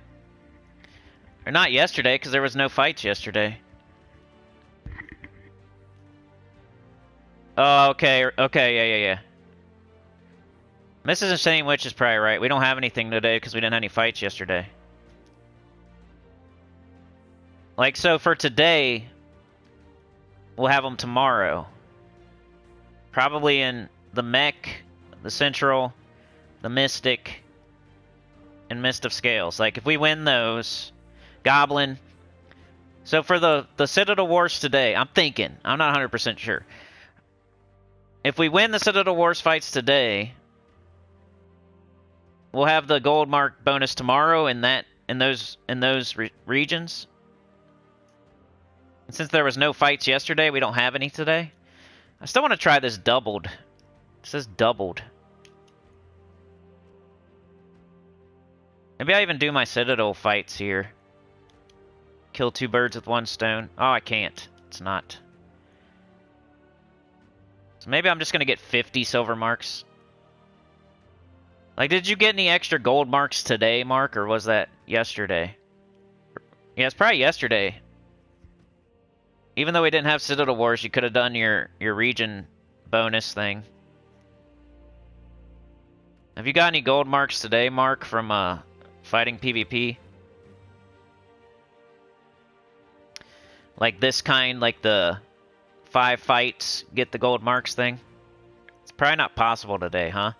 Or not yesterday, because there was no fights yesterday. Oh, okay, yeah. Mrs. Insane Witch is probably right. We don't have anything today because we didn't have any fights yesterday. Like, so for today, we'll have them tomorrow. Probably in the Mech, the Central, the Mystic, and Mist of Scales. Like, if we win those, Goblin. So for the Citadel Wars today, I'm thinking, I'm not 100% sure. If we win the Citadel Wars fights today, we'll have the gold mark bonus tomorrow in those regions. And since there was no fights yesterday, we don't have any today. I still want to try this doubled. It says doubled. Maybe I even do my Citadel fights here. Kill 2 birds with 1 stone. Oh, I can't. It's not. So maybe I'm just going to get 50 silver marks. Like, did you get any extra gold marks today, Mark, or was that yesterday? Yeah, it's probably yesterday. Even though we didn't have Citadel Wars, you could have done your region bonus thing. Have you got any gold marks today, Mark, from fighting PvP? Like this kind, like the 5 fights, get the gold marks thing? It's probably not possible today, huh?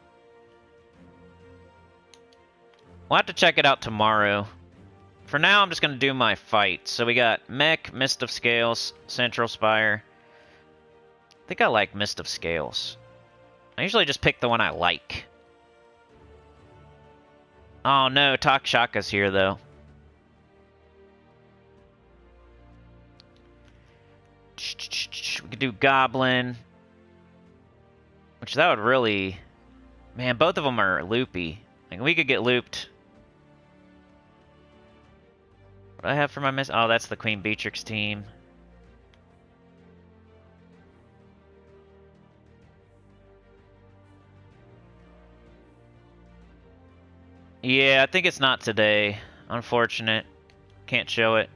We'll have to check it out tomorrow. For now, I'm just going to do my fights. So we got Mech, Mist of Scales, Central Spire. I think I like Mist of Scales. I usually just pick the one I like. Oh no, Takshaka's here though. We could do Goblin. Which that would really... Man, both of them are loopy. Like, we could get looped. What do I have for my miss? Oh, that's the Queen Beatrix team. Yeah, I think it's not today. Unfortunate. Can't show it.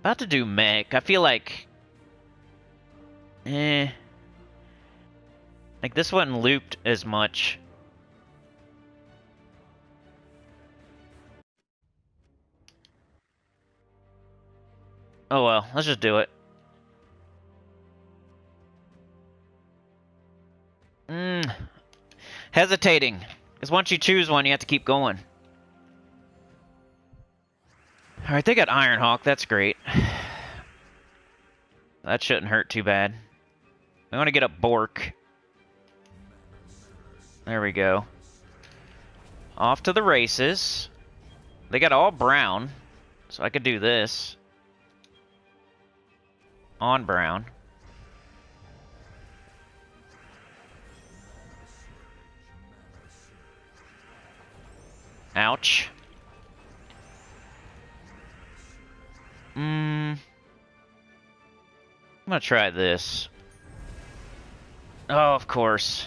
About to do mech. I feel like... Like this wasn't looped as much. Oh well, let's just do it. Hesitating. Because once you choose one, you have to keep going. Alright, they got Ironhawk. That's great. That shouldn't hurt too bad. We want to get a Bork. There we go. Off to the races. They got all brown, so I could do this. On brown. Ouch. I'm gonna try this. Oh, of course.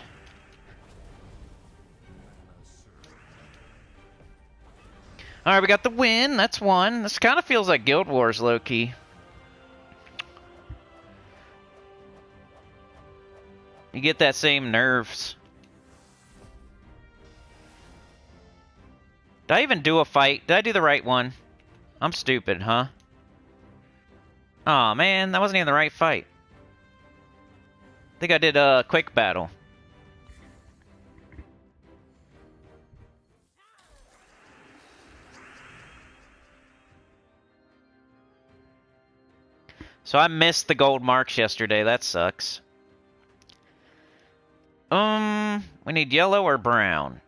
Alright, we got the win. That's one. This kind of feels like Guild Wars, low-key. You get that same nerves. Did I even do a fight? Did I do the right one? I'm stupid, huh? Aw, man, that wasn't even the right fight. I think I did a quick battle. So I missed the gold marks yesterday. That sucks. We need yellow or brown.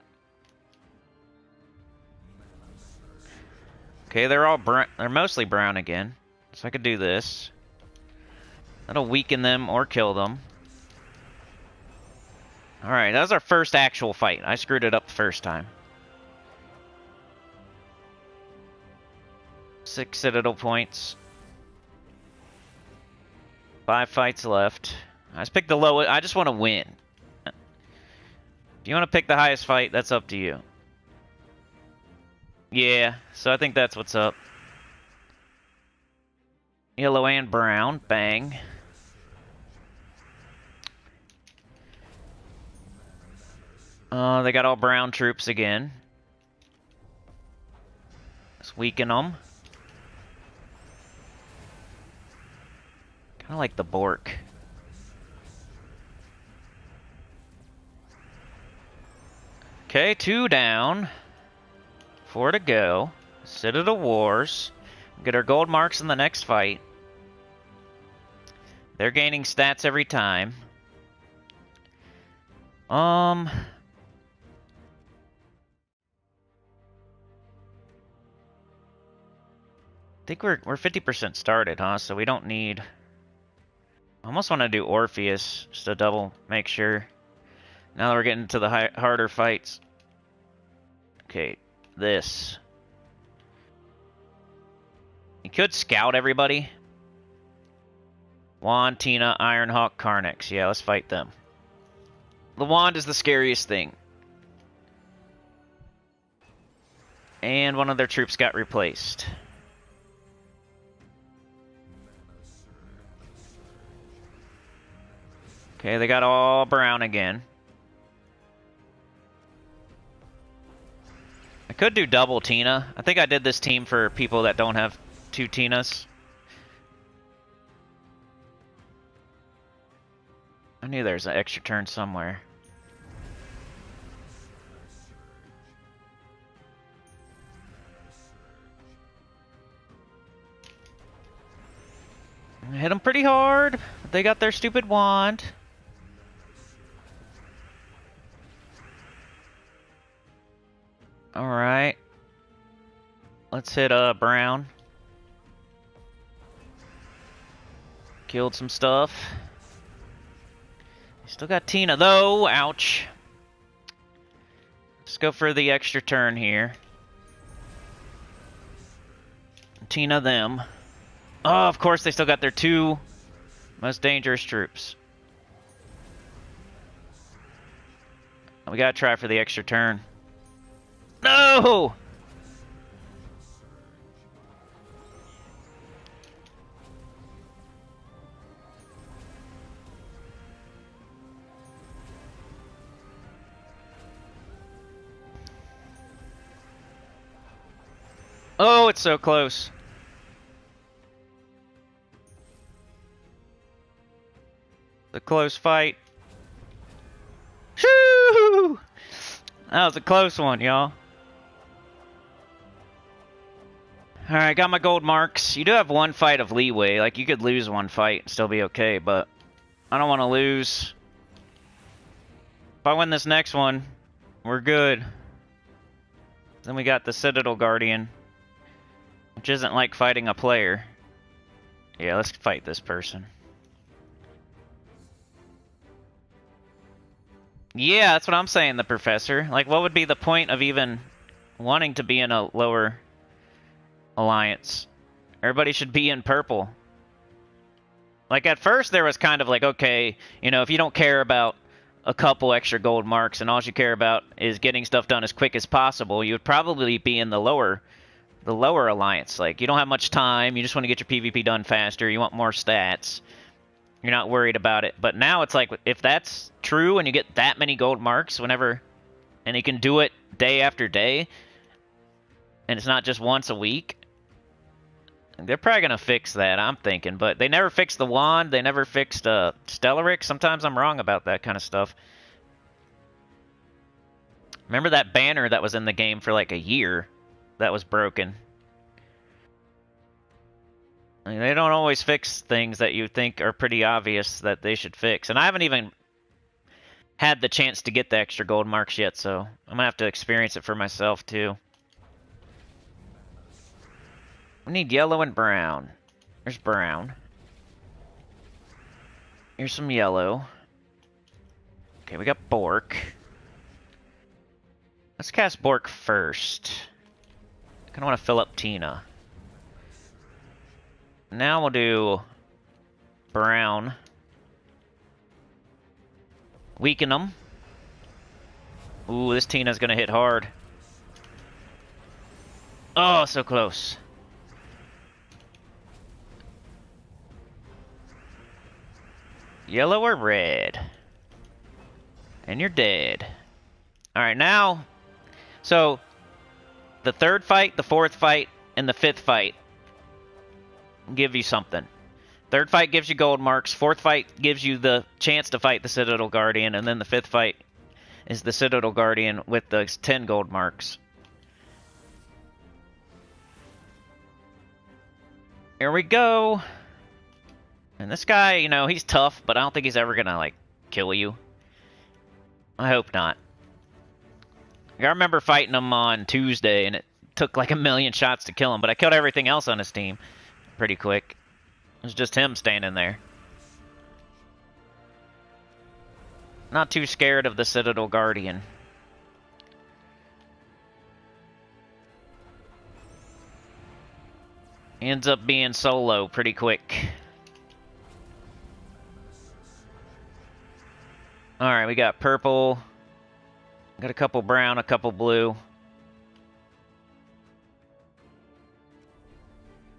Okay, they're all brown. They're mostly brown again. So I could do this. That'll weaken them or kill them. Alright, that was our first actual fight. I screwed it up the first time. 6 Citadel points. 5 fights left. I just picked the lowest. I just want to win. If you want to pick the highest fight, that's up to you. Yeah, so I think that's what's up. Yellow and brown. Bang. They got all brown troops again. Let's weaken them. Kind of like the Bork. Okay, 2 down. 4 to go. Citadel Wars. Get our gold marks in the next fight. They're gaining stats every time. I think we're 50% started, huh? So we don't need... I almost want to do Orpheus, just to double make sure. Now that we're getting to the harder fights. Okay, this. You could scout everybody. Wand, Tina, Ironhawk, Carnix. Yeah, let's fight them. The Wand is the scariest thing. And one of their troops got replaced. Okay, they got all brown again. I could do double Tina. I think I did this team for people that don't have 2 Tinas. I knew there was an extra turn somewhere. I hit them pretty hard. They got their stupid wand. Alright. Let's hit brown. Killed some stuff. Still got Tina though. Ouch. Let's go for the extra turn here. Tina them. Oh, of course they still got their 2 most dangerous troops. We gotta try for the extra turn. No! Oh, it's so close. The close fight. Shoo! That was a close one, y'all. Alright, got my gold marks. You do have one fight of leeway. Like, you could lose one fight and still be okay, but I don't want to lose. If I win this next one, we're good. Then we got the Citadel Guardian, which isn't like fighting a player. Yeah, let's fight this person. Yeah, that's what I'm saying, the Professor. Like, what would be the point of even wanting to be in a lower alliance? Everybody should be in purple. Like, at first there was kind of like, okay, you know, if you don't care about a couple extra gold marks and all you care about is getting stuff done as quick as possible, you would probably be in the lower alliance. Like, you don't have much time, you just want to get your PvP done faster, you want more stats. You're not worried about it. But now it's like, if that's true and you get that many gold marks whenever, and you can do it day after day, and it's not just once a week, they're probably going to fix that, I'm thinking. But they never fixed the wand, they never fixed Stellaric. Sometimes I'm wrong about that kind of stuff. Remember that banner that was in the game for like a year that was broken? I mean, they don't always fix things that you think are pretty obvious that they should fix. And I haven't even had the chance to get the extra gold marks yet, so I'm going to have to experience it for myself, too. We need yellow and brown. There's brown. Here's some yellow. Okay, we got Bork. Let's cast Bork first. I kind of want to fill up Tina. Now we'll do brown. Weaken them. Ooh, this Tina's gonna hit hard. Oh, so close. Yellow or red? And you're dead. Alright, now... So, the third fight, the fourth fight, and the fifth fight give you something. Third fight gives you gold marks. Fourth fight gives you the chance to fight the Citadel Guardian. And then the fifth fight is the Citadel Guardian with the 10 gold marks. Here we go. And this guy, you know, he's tough, but I don't think he's ever gonna, like, kill you. I hope not. I remember fighting him on Tuesday, and it took like 1,000,000 shots to kill him, but I killed everything else on his team pretty quick. It was just him standing there. Not too scared of the Citadel Guardian. Ends up being solo pretty quick. Alright, we got purple. Got a couple brown, a couple blue.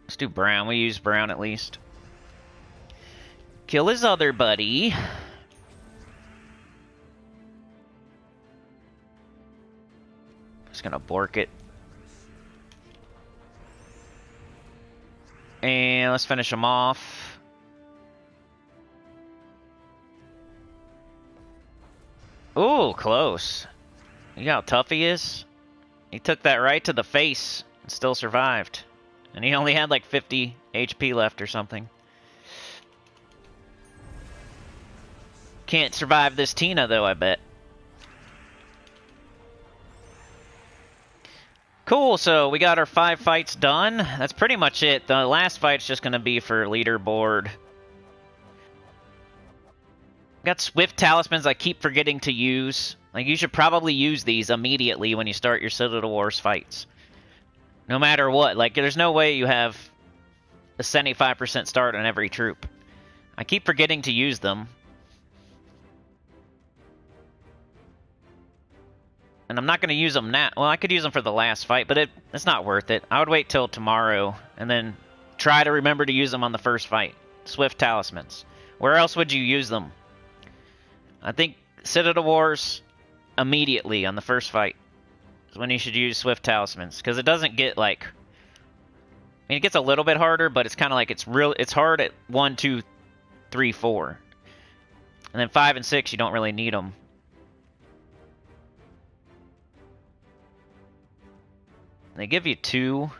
Let's do brown. We use brown at least. Kill his other buddy. Just gonna bork it. And let's finish him off. Ooh, close. You know how tough he is? He took that right to the face and still survived. And he only had like 50 HP left or something. Can't survive this Tina though, I bet. Cool, so we got our 5 fights done. That's pretty much it. The last fight's just gonna be for leaderboard. Got Swift Talismans I keep forgetting to use. Like, you should probably use these immediately when you start your Citadel Wars fights. No matter what. Like, there's no way you have a 75% start on every troop. I keep forgetting to use them. And I'm not going to use them now. Well, I could use them for the last fight, but it's not worth it. I would wait till tomorrow and then try to remember to use them on the first fight. Swift Talismans. Where else would you use them? I think Citadel Wars immediately on the first fight is when you should use Swift Talismans. Because it doesn't get like... I mean, it gets a little bit harder, but it's kind of like it's hard at 1, 2, 3, 4. And then 5 and 6, you don't really need them. They give you 2.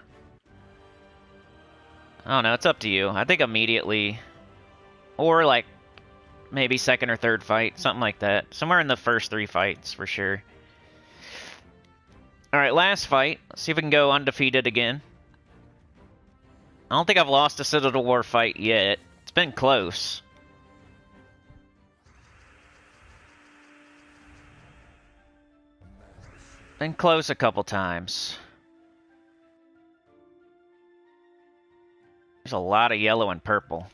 I don't know, it's up to you. I think immediately. Or like maybe second or third fight, something like that. Somewhere in the first 3 fights for sure. Alright, last fight. Let's see if we can go undefeated again. I don't think I've lost a Citadel War fight yet. It's been close. Been close a couple times. There's a lot of yellow and purple.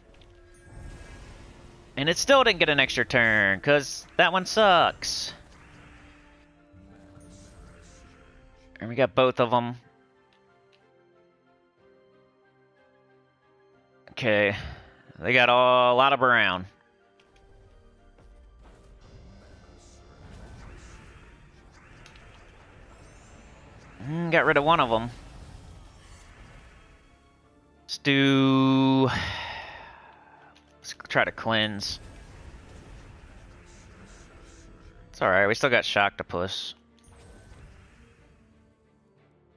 And it still didn't get an extra turn, because that one sucks. And we got both of them. Okay. They got a lot of brown. Got rid of one of them. Let's try to cleanse. It's alright, we still got Shocktopus,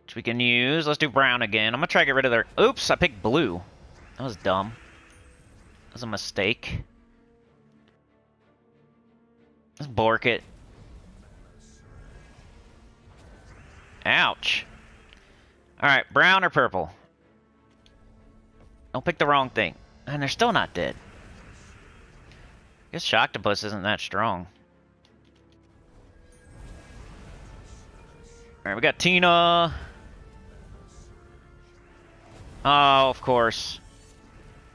which we can use. Let's do brown again. I'm gonna try to get rid of their... Oops, I picked blue. That was dumb. That was a mistake. Let's bork it. Ouch. Alright, brown or purple? Don't pick the wrong thing. And they're still not dead. I guess Shocktopus isn't that strong. Alright, we got Tina. Oh, of course.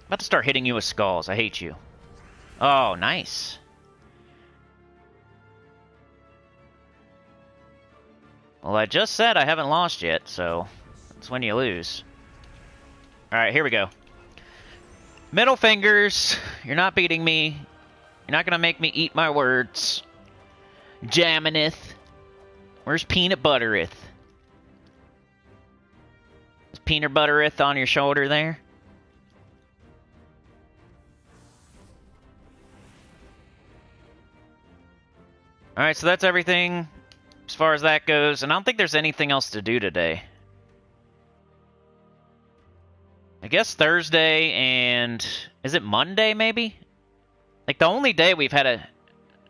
About to start hitting you with skulls. I hate you. Oh, nice. Well, I just said I haven't lost yet, so that's when you lose. Alright, here we go. Middle fingers. You're not beating me. You're not gonna make me eat my words. Jamineth. Where's Peanut Buttereth? Is Peanut Buttereth on your shoulder there? Alright, so that's everything as far as that goes. And I don't think there's anything else to do today. I guess Thursday and... Is it Monday, maybe? Like, the only day we've had a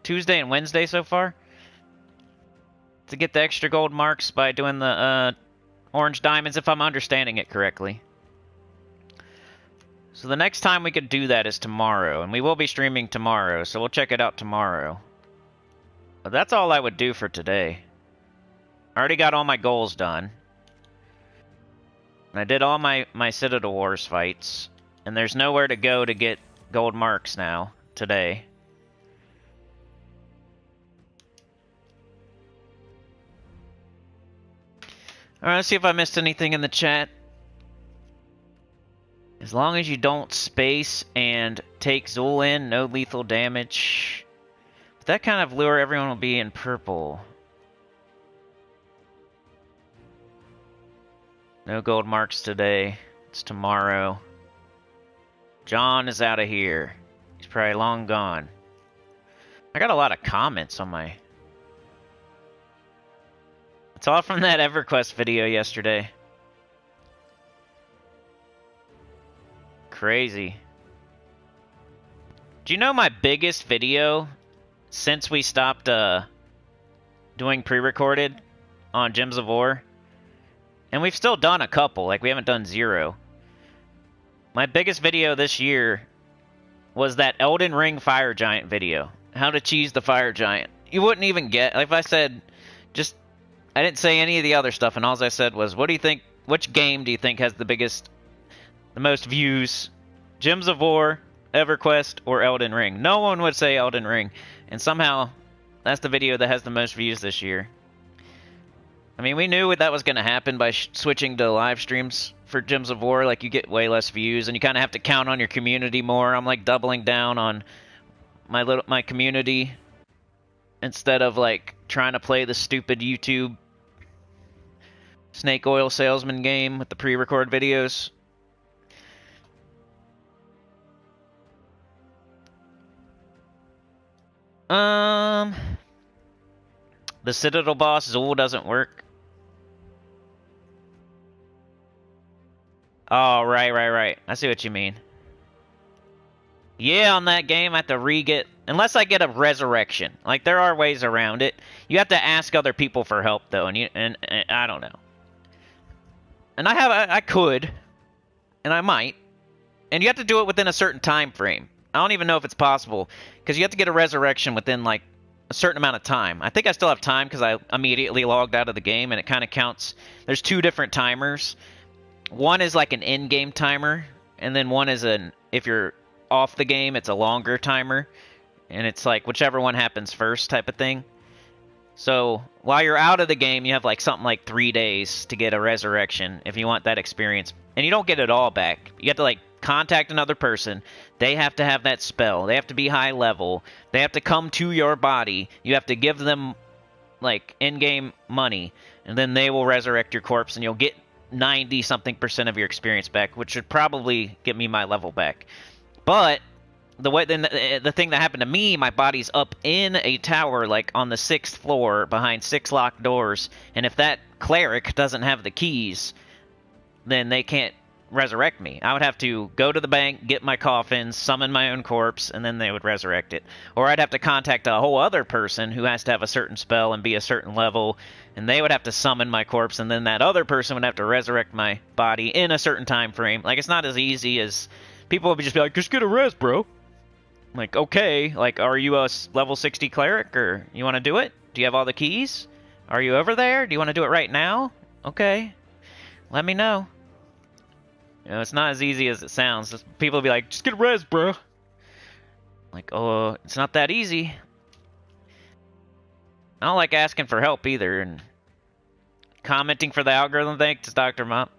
Tuesday and Wednesday so far. To get the extra gold marks by doing the orange diamonds, if I'm understanding it correctly. So the next time we could do that is tomorrow. And we will be streaming tomorrow, so we'll check it out tomorrow. But that's all I would do for today. I already got all my goals done. And I did all my Citadel Wars fights. And there's nowhere to go to get gold marks now, today. Alright, let's see if I missed anything in the chat. As long as you don't space and take Zul in, no lethal damage. With that kind of lure, everyone will be in purple. No gold marks today. It's tomorrow. John is out of here. He's probably long gone. I got a lot of comments on my... It's all from that EverQuest video yesterday. Crazy. Do you know my biggest video since we stopped doing pre-recorded on Gems of War? And we've still done a couple, like we haven't done 0. My biggest video this year was that Elden Ring Fire Giant video. How to cheese the Fire Giant. You wouldn't even get, like if I said, just, I didn't say any of the other stuff, and all I said was, what do you think, which game do you think has the most views? Gems of War, EverQuest, or Elden Ring? No one would say Elden Ring, and somehow, that's the video that has the most views this year. I mean, we knew that was going to happen by switching to live streams for Gems of War. Like, you get way less views, and you kind of have to count on your community more. I'm like doubling down on my community instead of like trying to play the stupid YouTube snake oil salesman game with the pre-record videos. The Citadel boss Zool doesn't work. Oh, right. I see what you mean. Yeah, on that game, I have to re-get... Unless I get a resurrection. Like, there are ways around it. You have to ask other people for help, though, and I don't know. And I could, and I might. And you have to do it within a certain time frame. I don't even know if it's possible, because you have to get a resurrection within, like, a certain amount of time. I think I still have time, because I immediately logged out of the game, and it kind of counts... There's two different timers. One is, like, an in-game timer, and then one is an... If you're off the game, it's a longer timer, and it's, like, whichever one happens first type of thing. So, while you're out of the game, you have, like, something like 3 days to get a resurrection, if you want that experience. And you don't get it all back. You have to, like, contact another person. They have to have that spell. They have to be high level. They have to come to your body. You have to give them, like, in-game money. And then they will resurrect your corpse, and you'll get 90-something% of your experience back, which should probably get me my level back. But the thing that happened to me, my body's up in a tower, like, on the 6th floor, behind 6 locked doors. And if that cleric doesn't have the keys, then they can't resurrect me. I would have to go to the bank, get my coffin, summon my own corpse, and then they would resurrect it. Or I'd have to contact a whole other person who has to have a certain spell and be a certain level, and they would have to summon my corpse, and then that other person would have to resurrect my body in a certain time frame. Like, it's not as easy as... People would just be like, just get a res, bro. Like, okay, like, are you a level 60 cleric, or you want to do it? Do you have all the keys? Are you over there? Do you want to do it right now? Okay. Let me know. You know, it's not as easy as it sounds. People will be like, just get a res, bro. Like, oh, it's not that easy. I don't like asking for help either, and commenting for the algorithm, thanks, Dr. Mop.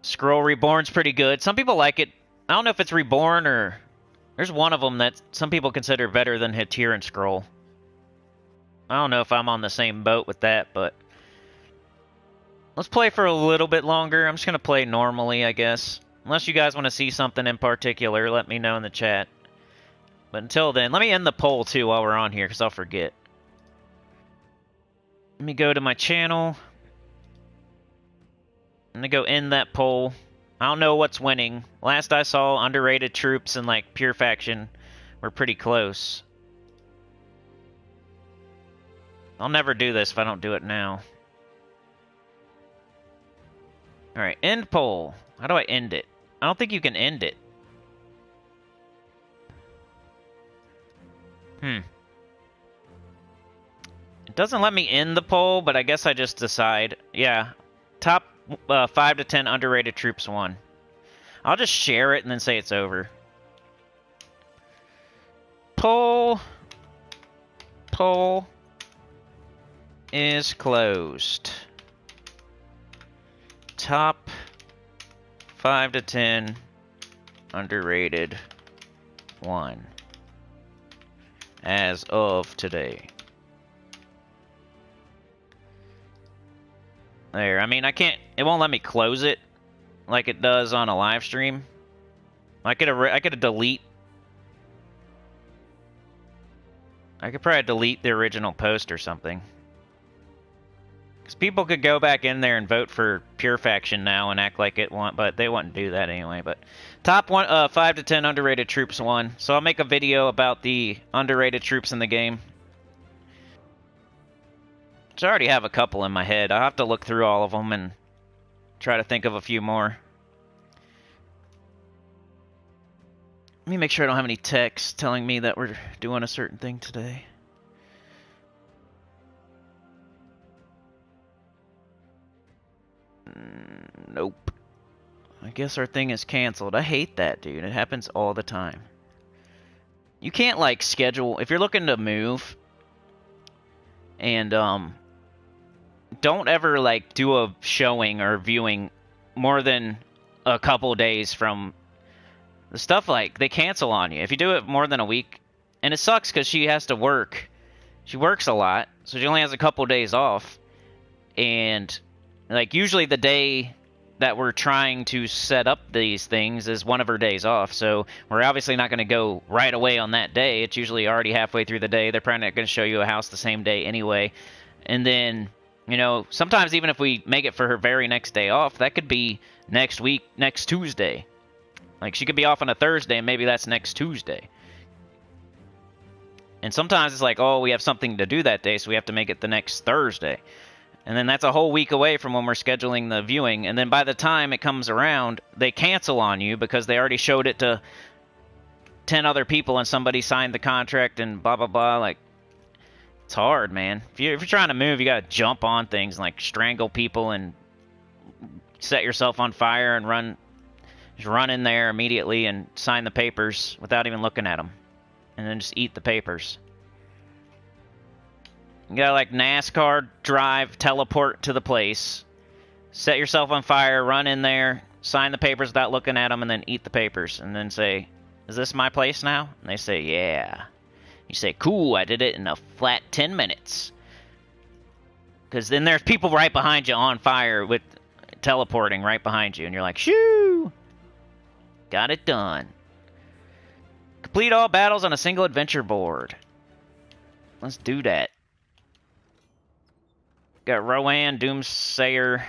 Scroll Reborn's pretty good. Some people like it. I don't know if it's Reborn or... There's one of them that some people consider better than Hatir and Scroll. I don't know if I'm on the same boat with that, but... Let's play for a little bit longer. I'm just going to play normally, I guess. Unless you guys want to see something in particular, let me know in the chat. But until then, let me end the poll, too, while we're on here, because I'll forget. Let me go to my channel. I'm going to go end that poll. I don't know what's winning. Last I saw, underrated troops and, like, pure faction were pretty close. I'll never do this if I don't do it now. Alright, end poll. How do I end it? I don't think you can end it. It doesn't let me end the poll, but I guess I just decide. Yeah, top 5 to 10 underrated troops won. I'll just share it and then say it's over. Poll is closed. Top 5 to 10 underrated one as of today. There, I mean, I can't, it won't let me close it like it does on a live stream. I could delete. I could probably delete the original post or something. Because people could go back in there and vote for Pure Faction now and act like it won, but they wouldn't do that anyway. But top 5 to 10 underrated troops won. So I'll make a video about the underrated troops in the game. Which I already have a couple in my head. I'll have to look through all of them and try to think of a few more. Let me make sure I don't have any text telling me that we're doing a certain thing today. Nope. I guess our thing is canceled. I hate that, dude. It happens all the time. You can't, like, schedule... If you're looking to move... And don't ever like do a showing or viewing more than a couple days from the stuff. Like, they cancel on you if you do it more than a week. And it sucks because she has to work. She works a lot, so she only has a couple days off. And like, usually the day that we're trying to set up these things is one of her days off, so we're obviously not going to go right away on that day. It's usually already halfway through the day. They're probably not going to show you a house the same day anyway. And then, you know, sometimes even if we make it for her very next day off, that could be next week, next Tuesday. Like, she could be off on a Thursday, and maybe that's next Tuesday. And sometimes it's like, oh, we have something to do that day, so we have to make it the next Thursday. And then that's a whole week away from when we're scheduling the viewing. And then by the time it comes around, they cancel on you because they already showed it to 10 other people and somebody signed the contract and blah, blah, blah. Like, it's hard, man. If you're trying to move, you got to jump on things and, like, strangle people and set yourself on fire and just run in there immediately and sign the papers without even looking at them. And then just eat the papers. You gotta, like, NASCAR drive, teleport to the place, set yourself on fire, run in there, sign the papers without looking at them, and then eat the papers. And then say, is this my place now? And they say, yeah. You say, cool, I did it in a flat 10 minutes. Because then there's people right behind you on fire with teleporting right behind you. And you're like, shoo! Got it done. Complete all battles on a single adventure board. Let's do that. Got Rowan, Doomsayer.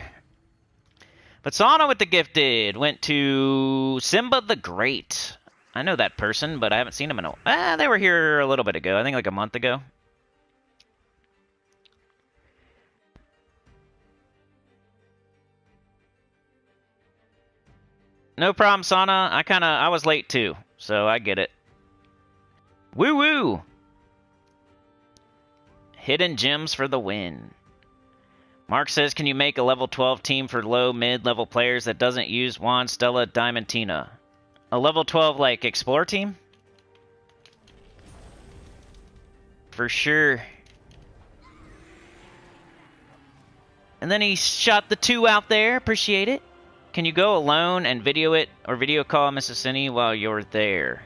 But Sauna with the gifted went to Simba the Great. I know that person, but I haven't seen them in a while. They were here a little bit ago. I think like a month ago. No problem, Sauna. I was late too, so I get it. Woo woo! Hidden gems for the win. Mark says, can you make a level 12 team for low, mid-level players that doesn't use Juan, Stella, Diamantina? A level 12, like, Explore team? For sure. And then he shot the 2 out there. Appreciate it. Can you go alone and video it or video call Mrs. Cinny while you're there?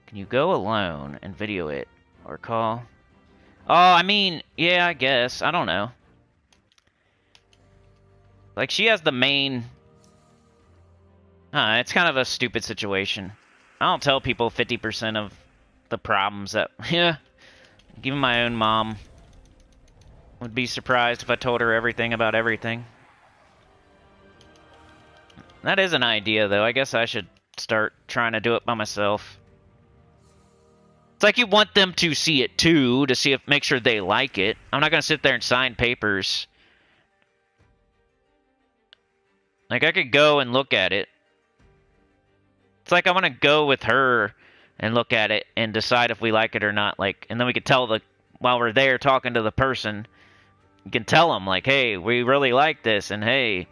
Can you go alone and video it or call? Oh, I mean, yeah, I guess. I don't know. Like, she has the main... it's kind of a stupid situation. I don't tell people 50% of the problems that... Yeah. Even my own mom would be surprised if I told her everything about everything. That is an idea, though. I guess I should start trying to do it by myself. It's like you want them to see it, too, to see if make sure they like it. I'm not going to sit there and sign papers. Like, I could go and look at it. It's like I want to go with her and look at it and decide if we like it or not. Like, and then we could tell while we're there talking to the person, you can tell them, like, hey, we really like this, and hey,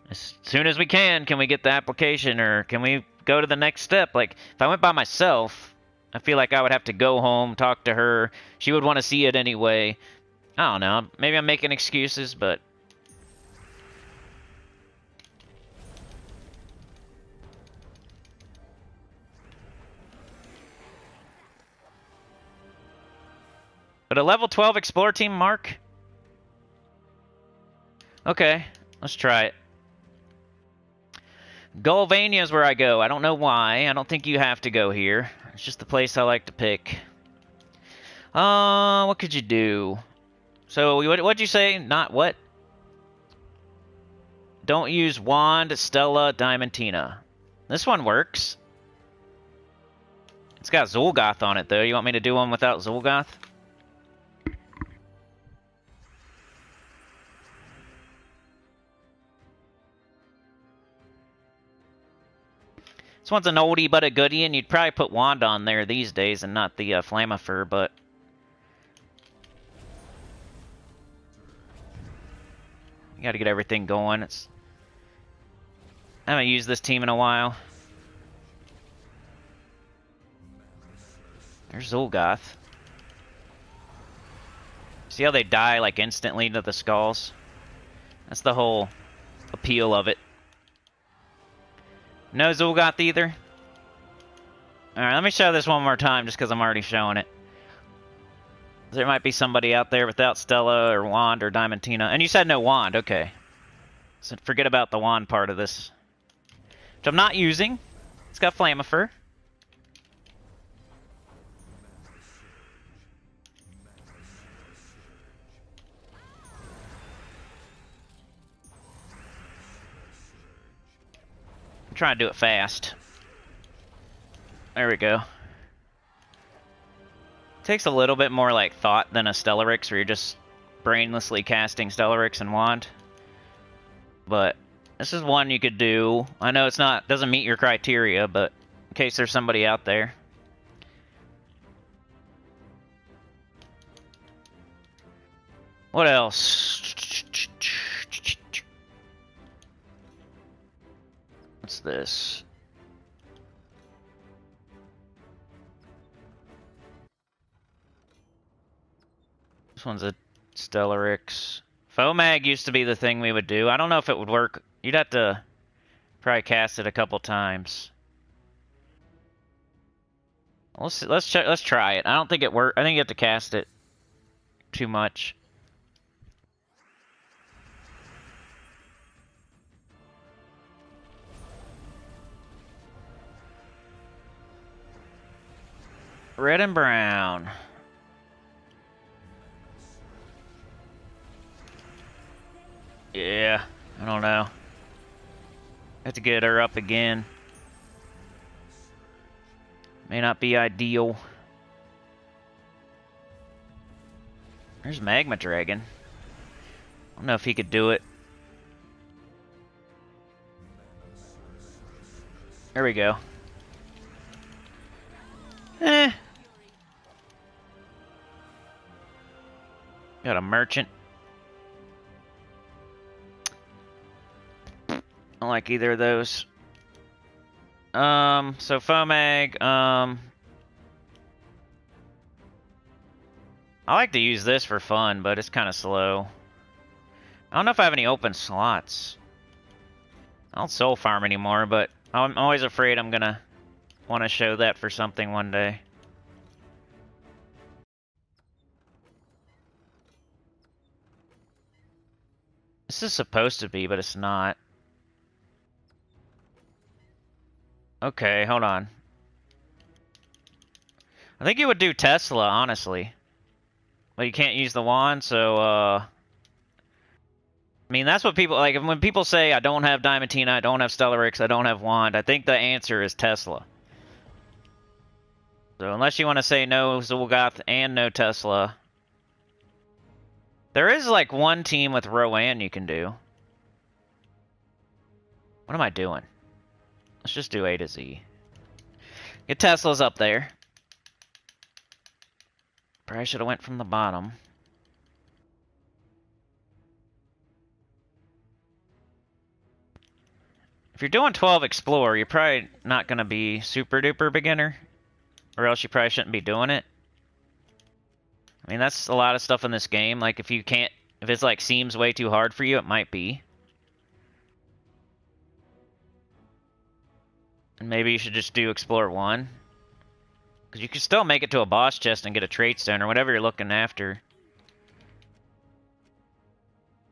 as soon as we can we get the application, or can we go to the next step? Like, if I went by myself, I feel like I would have to go home, talk to her. She would want to see it anyway. I don't know. Maybe I'm making excuses, but... But a level 12 Explorer team, Mark? Okay, let's try it. Gulvania is where I go. I don't know why. I don't think you have to go here. It's just the place I like to pick. What could you do? So, what'd you say? Not what? Don't use Wand, Stella, Diamantina. This one works. It's got Zul'Goth on it, though. You want me to do one without Zul'Goth? This one's an oldie but a goodie, and you'd probably put Wand on there these days and not the Flammifer, but... You gotta get everything going. I haven't used this team in a while. There's Zul'Goth. See how they die like instantly to the skulls? That's the whole appeal of it. No Zulgoth either? Alright, let me show this one more time just because I'm already showing it. There might be somebody out there without Stella or Wand or Diamantina. And you said no Wand, okay. So forget about the Wand part of this. Which I'm not using. It's got Flamifer. I'm trying to do it fast. There we go. Takes a little bit more like thought than a Stellarix where you're just brainlessly casting Stellarix and Wand. But this is one you could do. I know it's not doesn't meet your criteria, but in case there's somebody out there. What else? What's this? This one's a Stellarix. Fomag used to be the thing we would do. I don't know if it would work. You'd have to probably cast it a couple times. Let's try it. I don't think it worked. I think you have to cast it too much. Red and brown. Yeah, I don't know. Have to get her up again. May not be ideal. There's Magma Dragon. I don't know if he could do it. There we go. Got a merchant. I don't like either of those. So Fomag, I like to use this for fun, but it's kind of slow. I don't know if I have any open slots. I don't soul farm anymore, but I'm always afraid I'm gonna want to show that for something one day. This is supposed to be, but it's not. Okay, hold on. I think you would do Tesla, honestly. But you can't use the wand, so, I mean, that's what people, like, when people say, I don't have Diamantina, I don't have Stellarix, I don't have Wand, I think the answer is Tesla. So unless you want to say no Zulgoth and no Tesla. There is, like, one team with Rowan you can do. What am I doing? Let's just do A to Z. Get Tesla's up there. Probably should have went from the bottom. If you're doing 12 Explore, you're probably not going to be super duper beginner. Or else you probably shouldn't be doing it. I mean, that's a lot of stuff in this game. Like, if you can't... If it's, like, seems way too hard for you, it might be. And maybe you should just do Explore 1. Because you can still make it to a boss chest and get a trait stone or whatever you're looking after.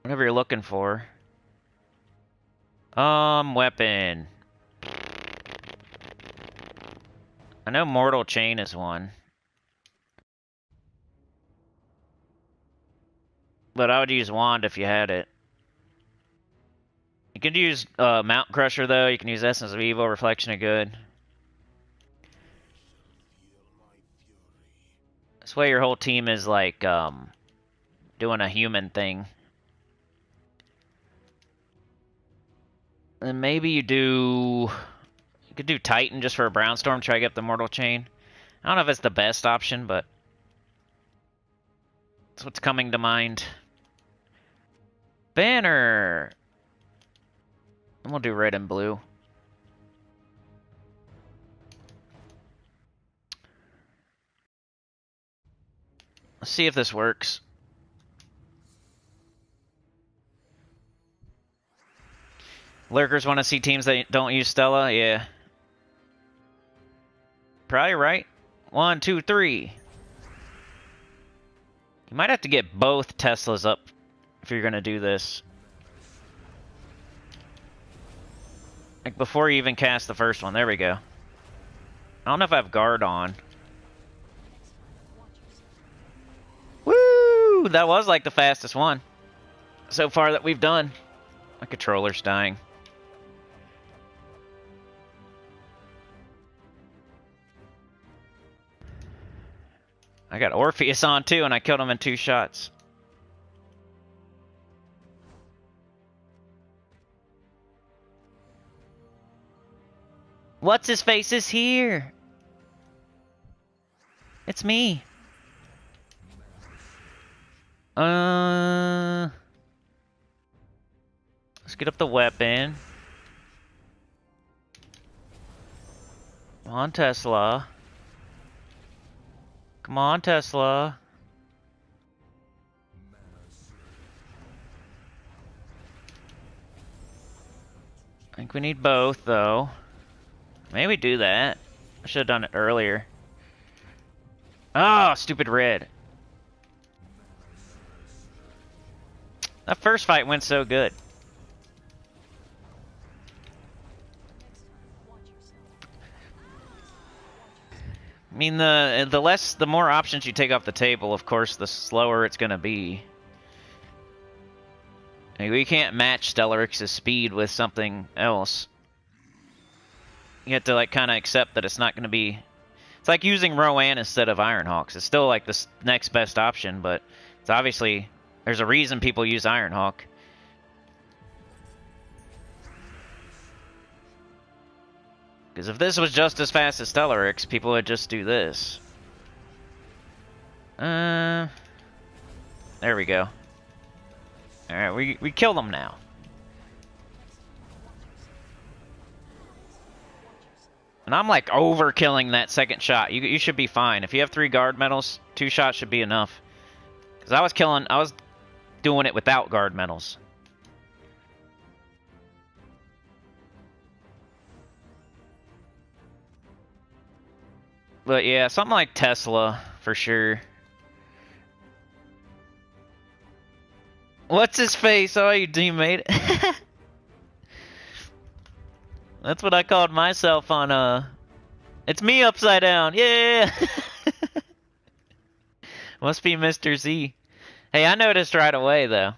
Whatever you're looking for. Weapon. I know Mortal Chain is one. But I would use Wand if you had it. You could use Mount Crusher, though. You can use Essence of Evil, Reflection of Good. This way your whole team is, like, doing a human thing. And maybe you do... You could do Titan just for a Brownstorm, try to get the Mortal Chain. I don't know if it's the best option, but... That's what's coming to mind. Banner! And we'll do red and blue. Let's see if this works. Lurkers want to see teams that don't use Stella? Yeah. Probably right. 1, 2, 3. You might have to get both Teslas up if you're going to do this. Like before you even cast the first one. There we go. I don't know if I have guard on. Woo! That was like the fastest one so far that we've done. My controller's dying. I got Orpheus on too, and I killed him in 2 shots. What's his face is here? It's me. Let's get up the weapon. Come on, Tesla. Come on, Tesla. I think we need both, though. Maybe do that. I should have done it earlier. Oh, stupid red. That first fight went so good. I mean, the more options you take off the table, of course, the slower it's gonna be. Like, we can't match Stellarix's speed with something else. You have to like kind of accept that it's not gonna be. It's like using Rowan instead of Ironhawks. It's still like the next best option, but it's obviously there's a reason people use Ironhawk. Because if this was just as fast as Stellarix, people would just do this. There we go. Alright, we kill them now. And I'm like overkilling that second shot. You should be fine. If you have 3 guard medals, 2 shots should be enough. Because I was doing it without guard medals. But yeah, something like Tesla, for sure. What's his face? Oh, you teammate. That's what I called myself on, It's me upside down, yeah! Must be Mr. Z. Hey, I noticed right away, though.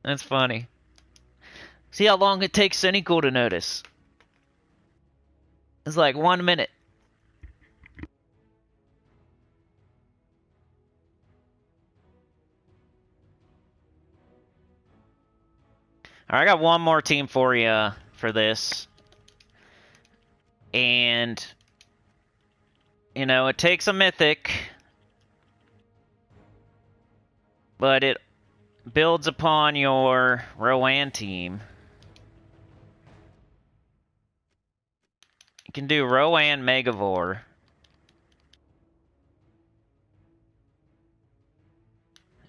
That's funny. See how long it takes Sinnycool to notice. It's like 1 minute. Alright, I got one more team for you for this. And, you know, it takes a mythic, but it builds upon your Rowan team. You can do Rowan Megavore.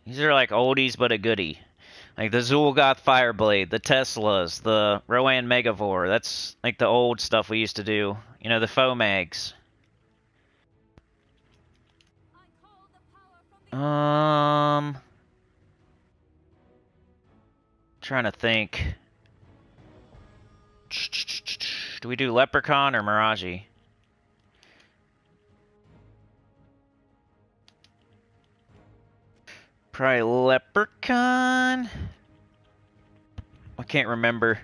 These are like oldies but a goodie. Like the Zulgoth Fireblade, the Teslas, the Rowan Megavore. That's like the old stuff we used to do. You know, the Fomags. Trying to think. Do we do Leprechaun or Mirage? Probably Leprechaun? I can't remember.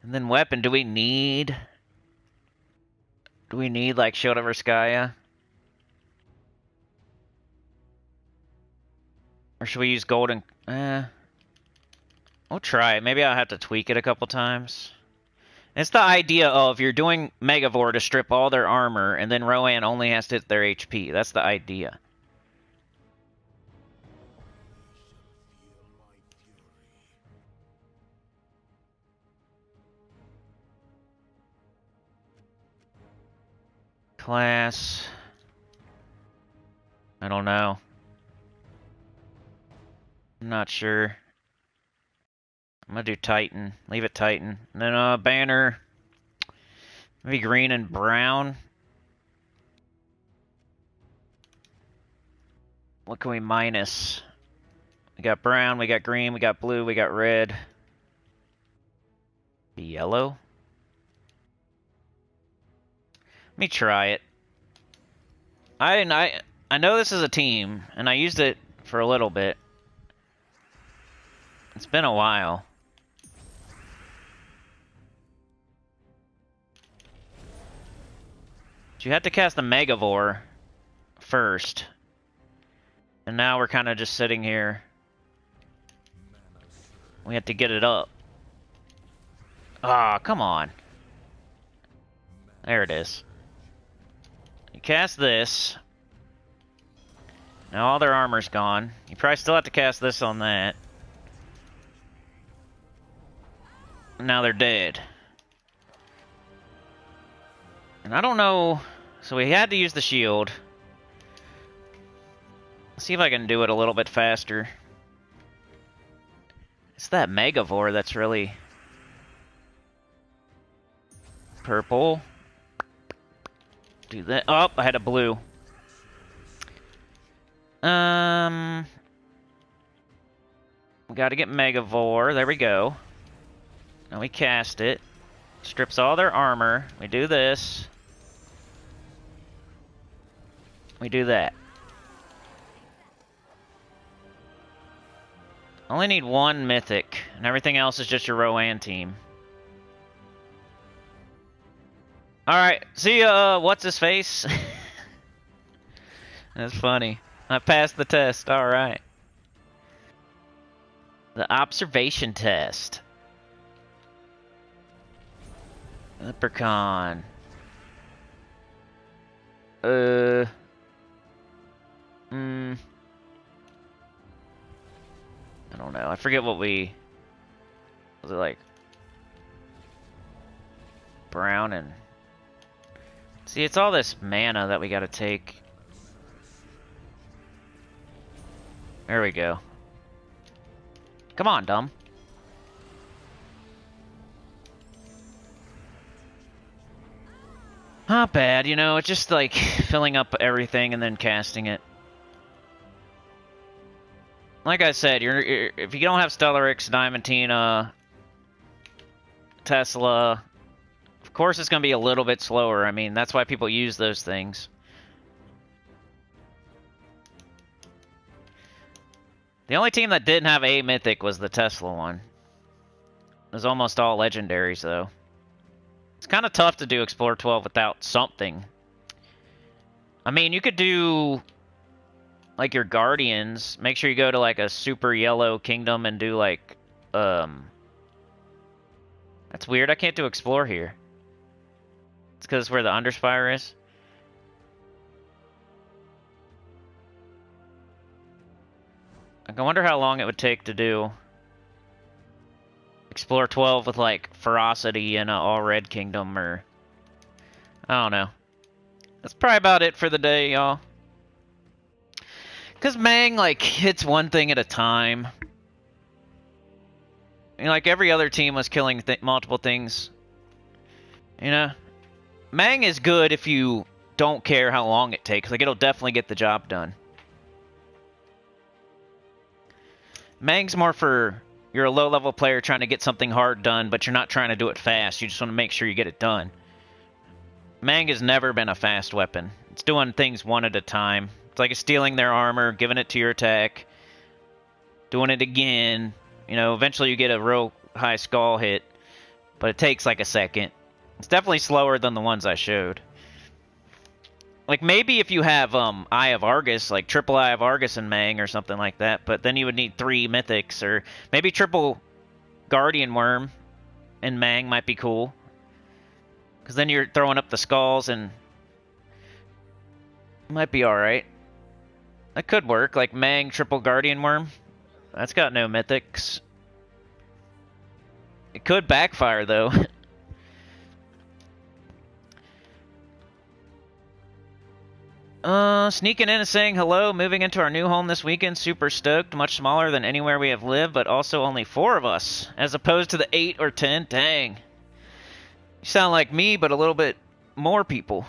And then weapon, do we need like Shield of Erskaya? Or should we use golden? We'll try it. Maybe I'll have to tweak it a couple times. It's the idea of you're doing Megavore to strip all their armor, and then Rowan only has to hit their HP. That's the idea. Class. I don't know. I'm not sure. I'm gonna do Titan. Leave it Titan. And then banner. Maybe green and brown. What can we minus? We got brown, we got green, we got blue, we got red. Yellow? Let me try it. I know this is a team, and I used it for a little bit. It's been a while. But you had to cast the Megavore first. And now we're kind of just sitting here. We have to get it up. Ah, oh, come on. There it is. You cast this. Now all their armor's gone. You probably still have to cast this on that. Now they're dead. And I don't know... So we had to use the shield. Let's see if I can do it a little bit faster. It's that Megavore that's really... Purple. Do that. Oh, I had a blue. We gotta get Megavore. There we go. Now we cast it. Strips all their armor. We do this. We do that. Only need one mythic, and everything else is just your Rowan team. Alright, see what's his face? That's funny. I passed the test, alright. The observation test. Leprechaun. I don't know. I forget what we... Was it like... Brown and... See, it's all this mana that we gotta take. There we go. Come on, dumb. Not bad, you know, it's just like filling up everything and then casting it. Like I said, if you don't have Stellaryx, Diamantina, Tesla, of course it's going to be a little bit slower. I mean, that's why people use those things. The only team that didn't have a mythic was the Tesla one. It was almost all legendaries, though. It's kind of tough to do Explore 12 without something. I mean, you could do... like your Guardians, make sure you go to like a super yellow kingdom and do like, that's weird, I can't do Explore here. It's because where the Underspire is. I wonder how long it would take to do Explore 12 with like Ferocity and a all red kingdom, or I don't know. That's probably about it for the day, y'all. Because Mang, like, hits one thing at a time. You know, like, every other team was killing multiple things. You know? Mang is good if you don't care how long it takes. Like, it'll definitely get the job done. Mang's more for... You're a low-level player trying to get something hard done, but you're not trying to do it fast. You just want to make sure you get it done. Mang has never been a fast weapon. It's doing things one at a time. It's like stealing their armor, giving it to your attack, doing it again. You know, eventually you get a real high skull hit, but it takes like a second. It's definitely slower than the ones I showed. Like maybe if you have Eye of Argus, like triple Eye of Argus and Mang or something like that, but then you would need 3 mythics, or maybe triple Guardian Worm and Mang might be cool. Because then you're throwing up the skulls and might be alright. That could work, like Mang triple Guardian Worm. That's got no mythics. It could backfire, though. Sneaking in and saying hello, moving into our new home this weekend, super stoked, much smaller than anywhere we have lived, but also only 4 of us, as opposed to the 8 or 10, dang. You sound like me, but a little bit more people.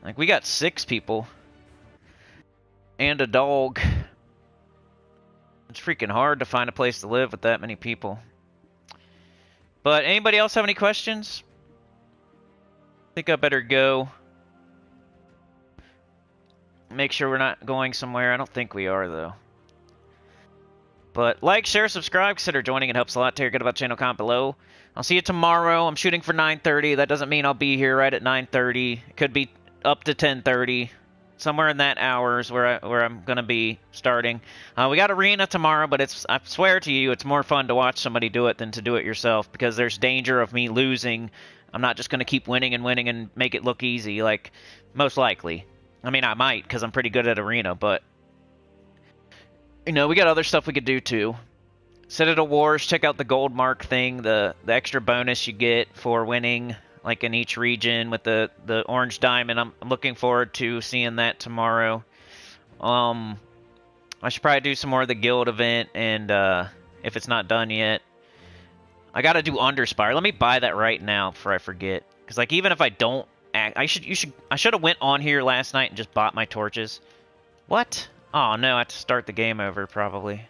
Like, we got 6 people. And a dog. It's freaking hard to find a place to live with that many people. But anybody else have any questions? I think I better go. Make sure we're not going somewhere. I don't think we are, though. But like, share, subscribe, consider joining. It helps a lot. Tell your good about the channel, comment below. I'll see you tomorrow. I'm shooting for 9:30. That doesn't mean I'll be here right at 9:30. It could be up to 10:30. Somewhere in that hours where I'm going to be starting. We got arena tomorrow, but I swear to you, it's more fun to watch somebody do it than to do it yourself, because there's danger of me losing. I'm not just going to keep winning and make it look easy, like, most likely. I mean, I might, because I'm pretty good at arena, but, you know, we got other stuff we could do, too. Citadel Wars, check out the gold mark thing, the extra bonus you get for winning, like, in each region with the orange diamond. I'm looking forward to seeing that tomorrow. I should probably do some more of the guild event, and, if it's not done yet. I gotta do Underspire. Let me buy that right now before I forget. Because, like, even if I don't, I should have went on here last night and just bought my torches. What? Oh no, I have to start the game over probably.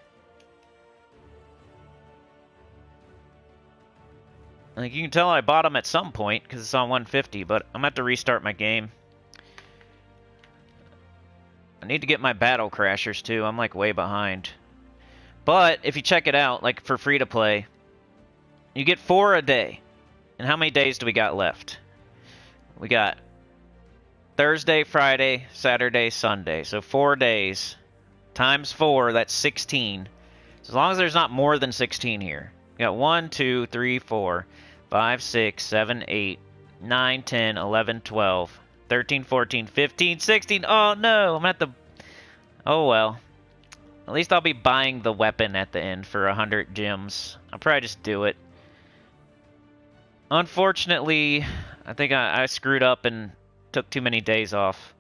Like, you can tell I bought them at some point because it's on 150, but I'm gonna have to restart my game. I need to get my battle crashers too. I'm like way behind. But if you check it out, like for free to play, you get 4 a day. And how many days do we got left? We got Thursday, Friday, Saturday, Sunday. So 4 days times 4, that's 16. So as long as there's not more than 16 here. We got 1, 2, 3, 4, 5, 6, 7, 8, 9, 10, 11, 12, 13, 14, 15, 16. Oh no, I'm gonna have to... Oh well. At least I'll be buying the weapon at the end for 100 gems. I'll probably just do it. Unfortunately, I think I screwed up and took too many days off.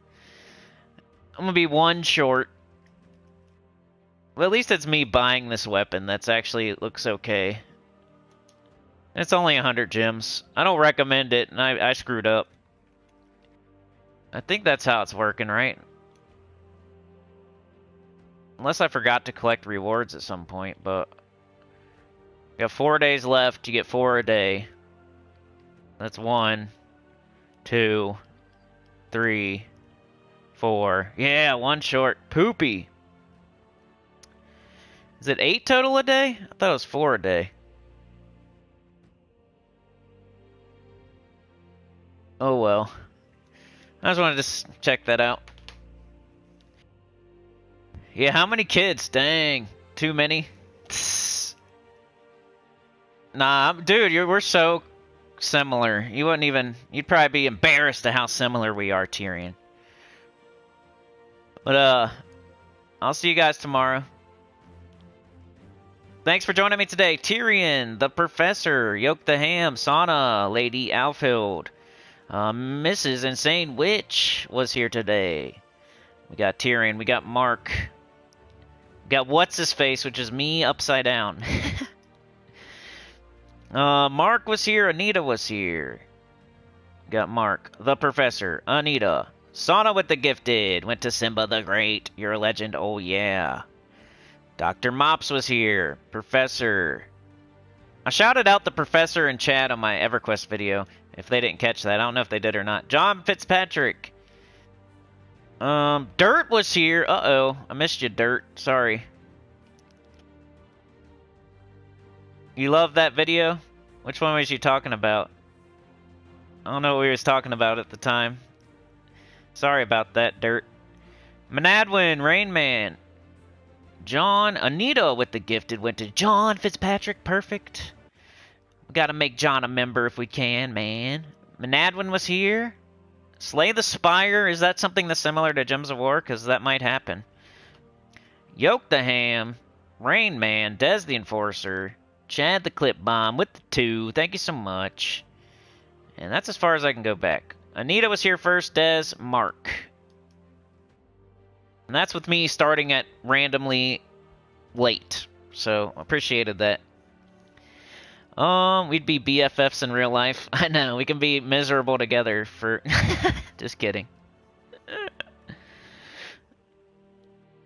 I'm gonna be 1 short. Well, at least it's me buying this weapon. That's actually looks okay. It's only 100 gems. I don't recommend it, and I screwed up. I think that's how it's working, right? Unless I forgot to collect rewards at some point, but... We got 4 days left. You get 4 a day. That's 1, 2, 3, 4. Yeah, 1 short. Poopy. Is it 8 total a day? I thought it was 4 a day. Oh well. I just wanted to check that out. Yeah, how many kids? Dang. Too many? Nah, dude, we're so similar. You wouldn't even... You'd probably be embarrassed at how similar we are, Tyrion. But, I'll see you guys tomorrow. Thanks for joining me today. Tyrion, the Professor, Yoke the Ham, Sauna, Lady Alfield, Mrs. Insane Witch was here today. We got Tyrion, we got Mark. We got What's-His-Face, which is me upside down. Mark was here, Anita was here. Got Mark, the Professor, Anita. Sauna with the Gifted, went to Simba the Great. You're a legend, oh yeah. Dr. Mops was here. Professor. I shouted out the Professor in chat on my EverQuest video. If they didn't catch that, I don't know if they did or not. John Fitzpatrick. Dirt was here. Uh-oh. I missed you, Dirt. Sorry. You love that video? Which one was you talking about? I don't know what we was talking about at the time. Sorry about that, Dirt. Manadwin, Rain Man. John, Anita with the Gifted went to John Fitzpatrick. Perfect. We gotta make John a member if we can, man. Manadwin was here. Slay the Spire. Is that something that's similar to Gems of War? Because that might happen. Yoke the Ham. Rain Man. Des the Enforcer. Chad the Clip Bomb with the 2. Thank you so much. And that's as far as I can go back. Anita was here first. Des. Mark. And that's with me starting at randomly late. So, appreciated that. We'd be BFFs in real life. I know, we can be miserable together for... Just kidding.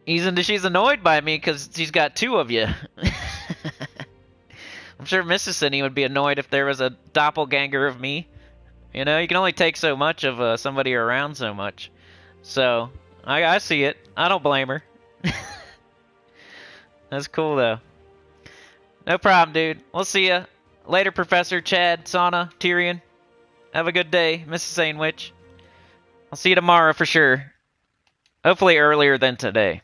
She's annoyed by me because she's got two of you. I'm sure Mrs. Sinny would be annoyed if there was a doppelganger of me. You know, you can only take so much of somebody around so much. So, I see it. I don't blame her. That's cool, though. No problem, dude. We'll see ya. Later, Professor, Chad, Sana, Tyrion. Have a good day, Mrs. Sandwich. I'll see you tomorrow for sure. Hopefully earlier than today.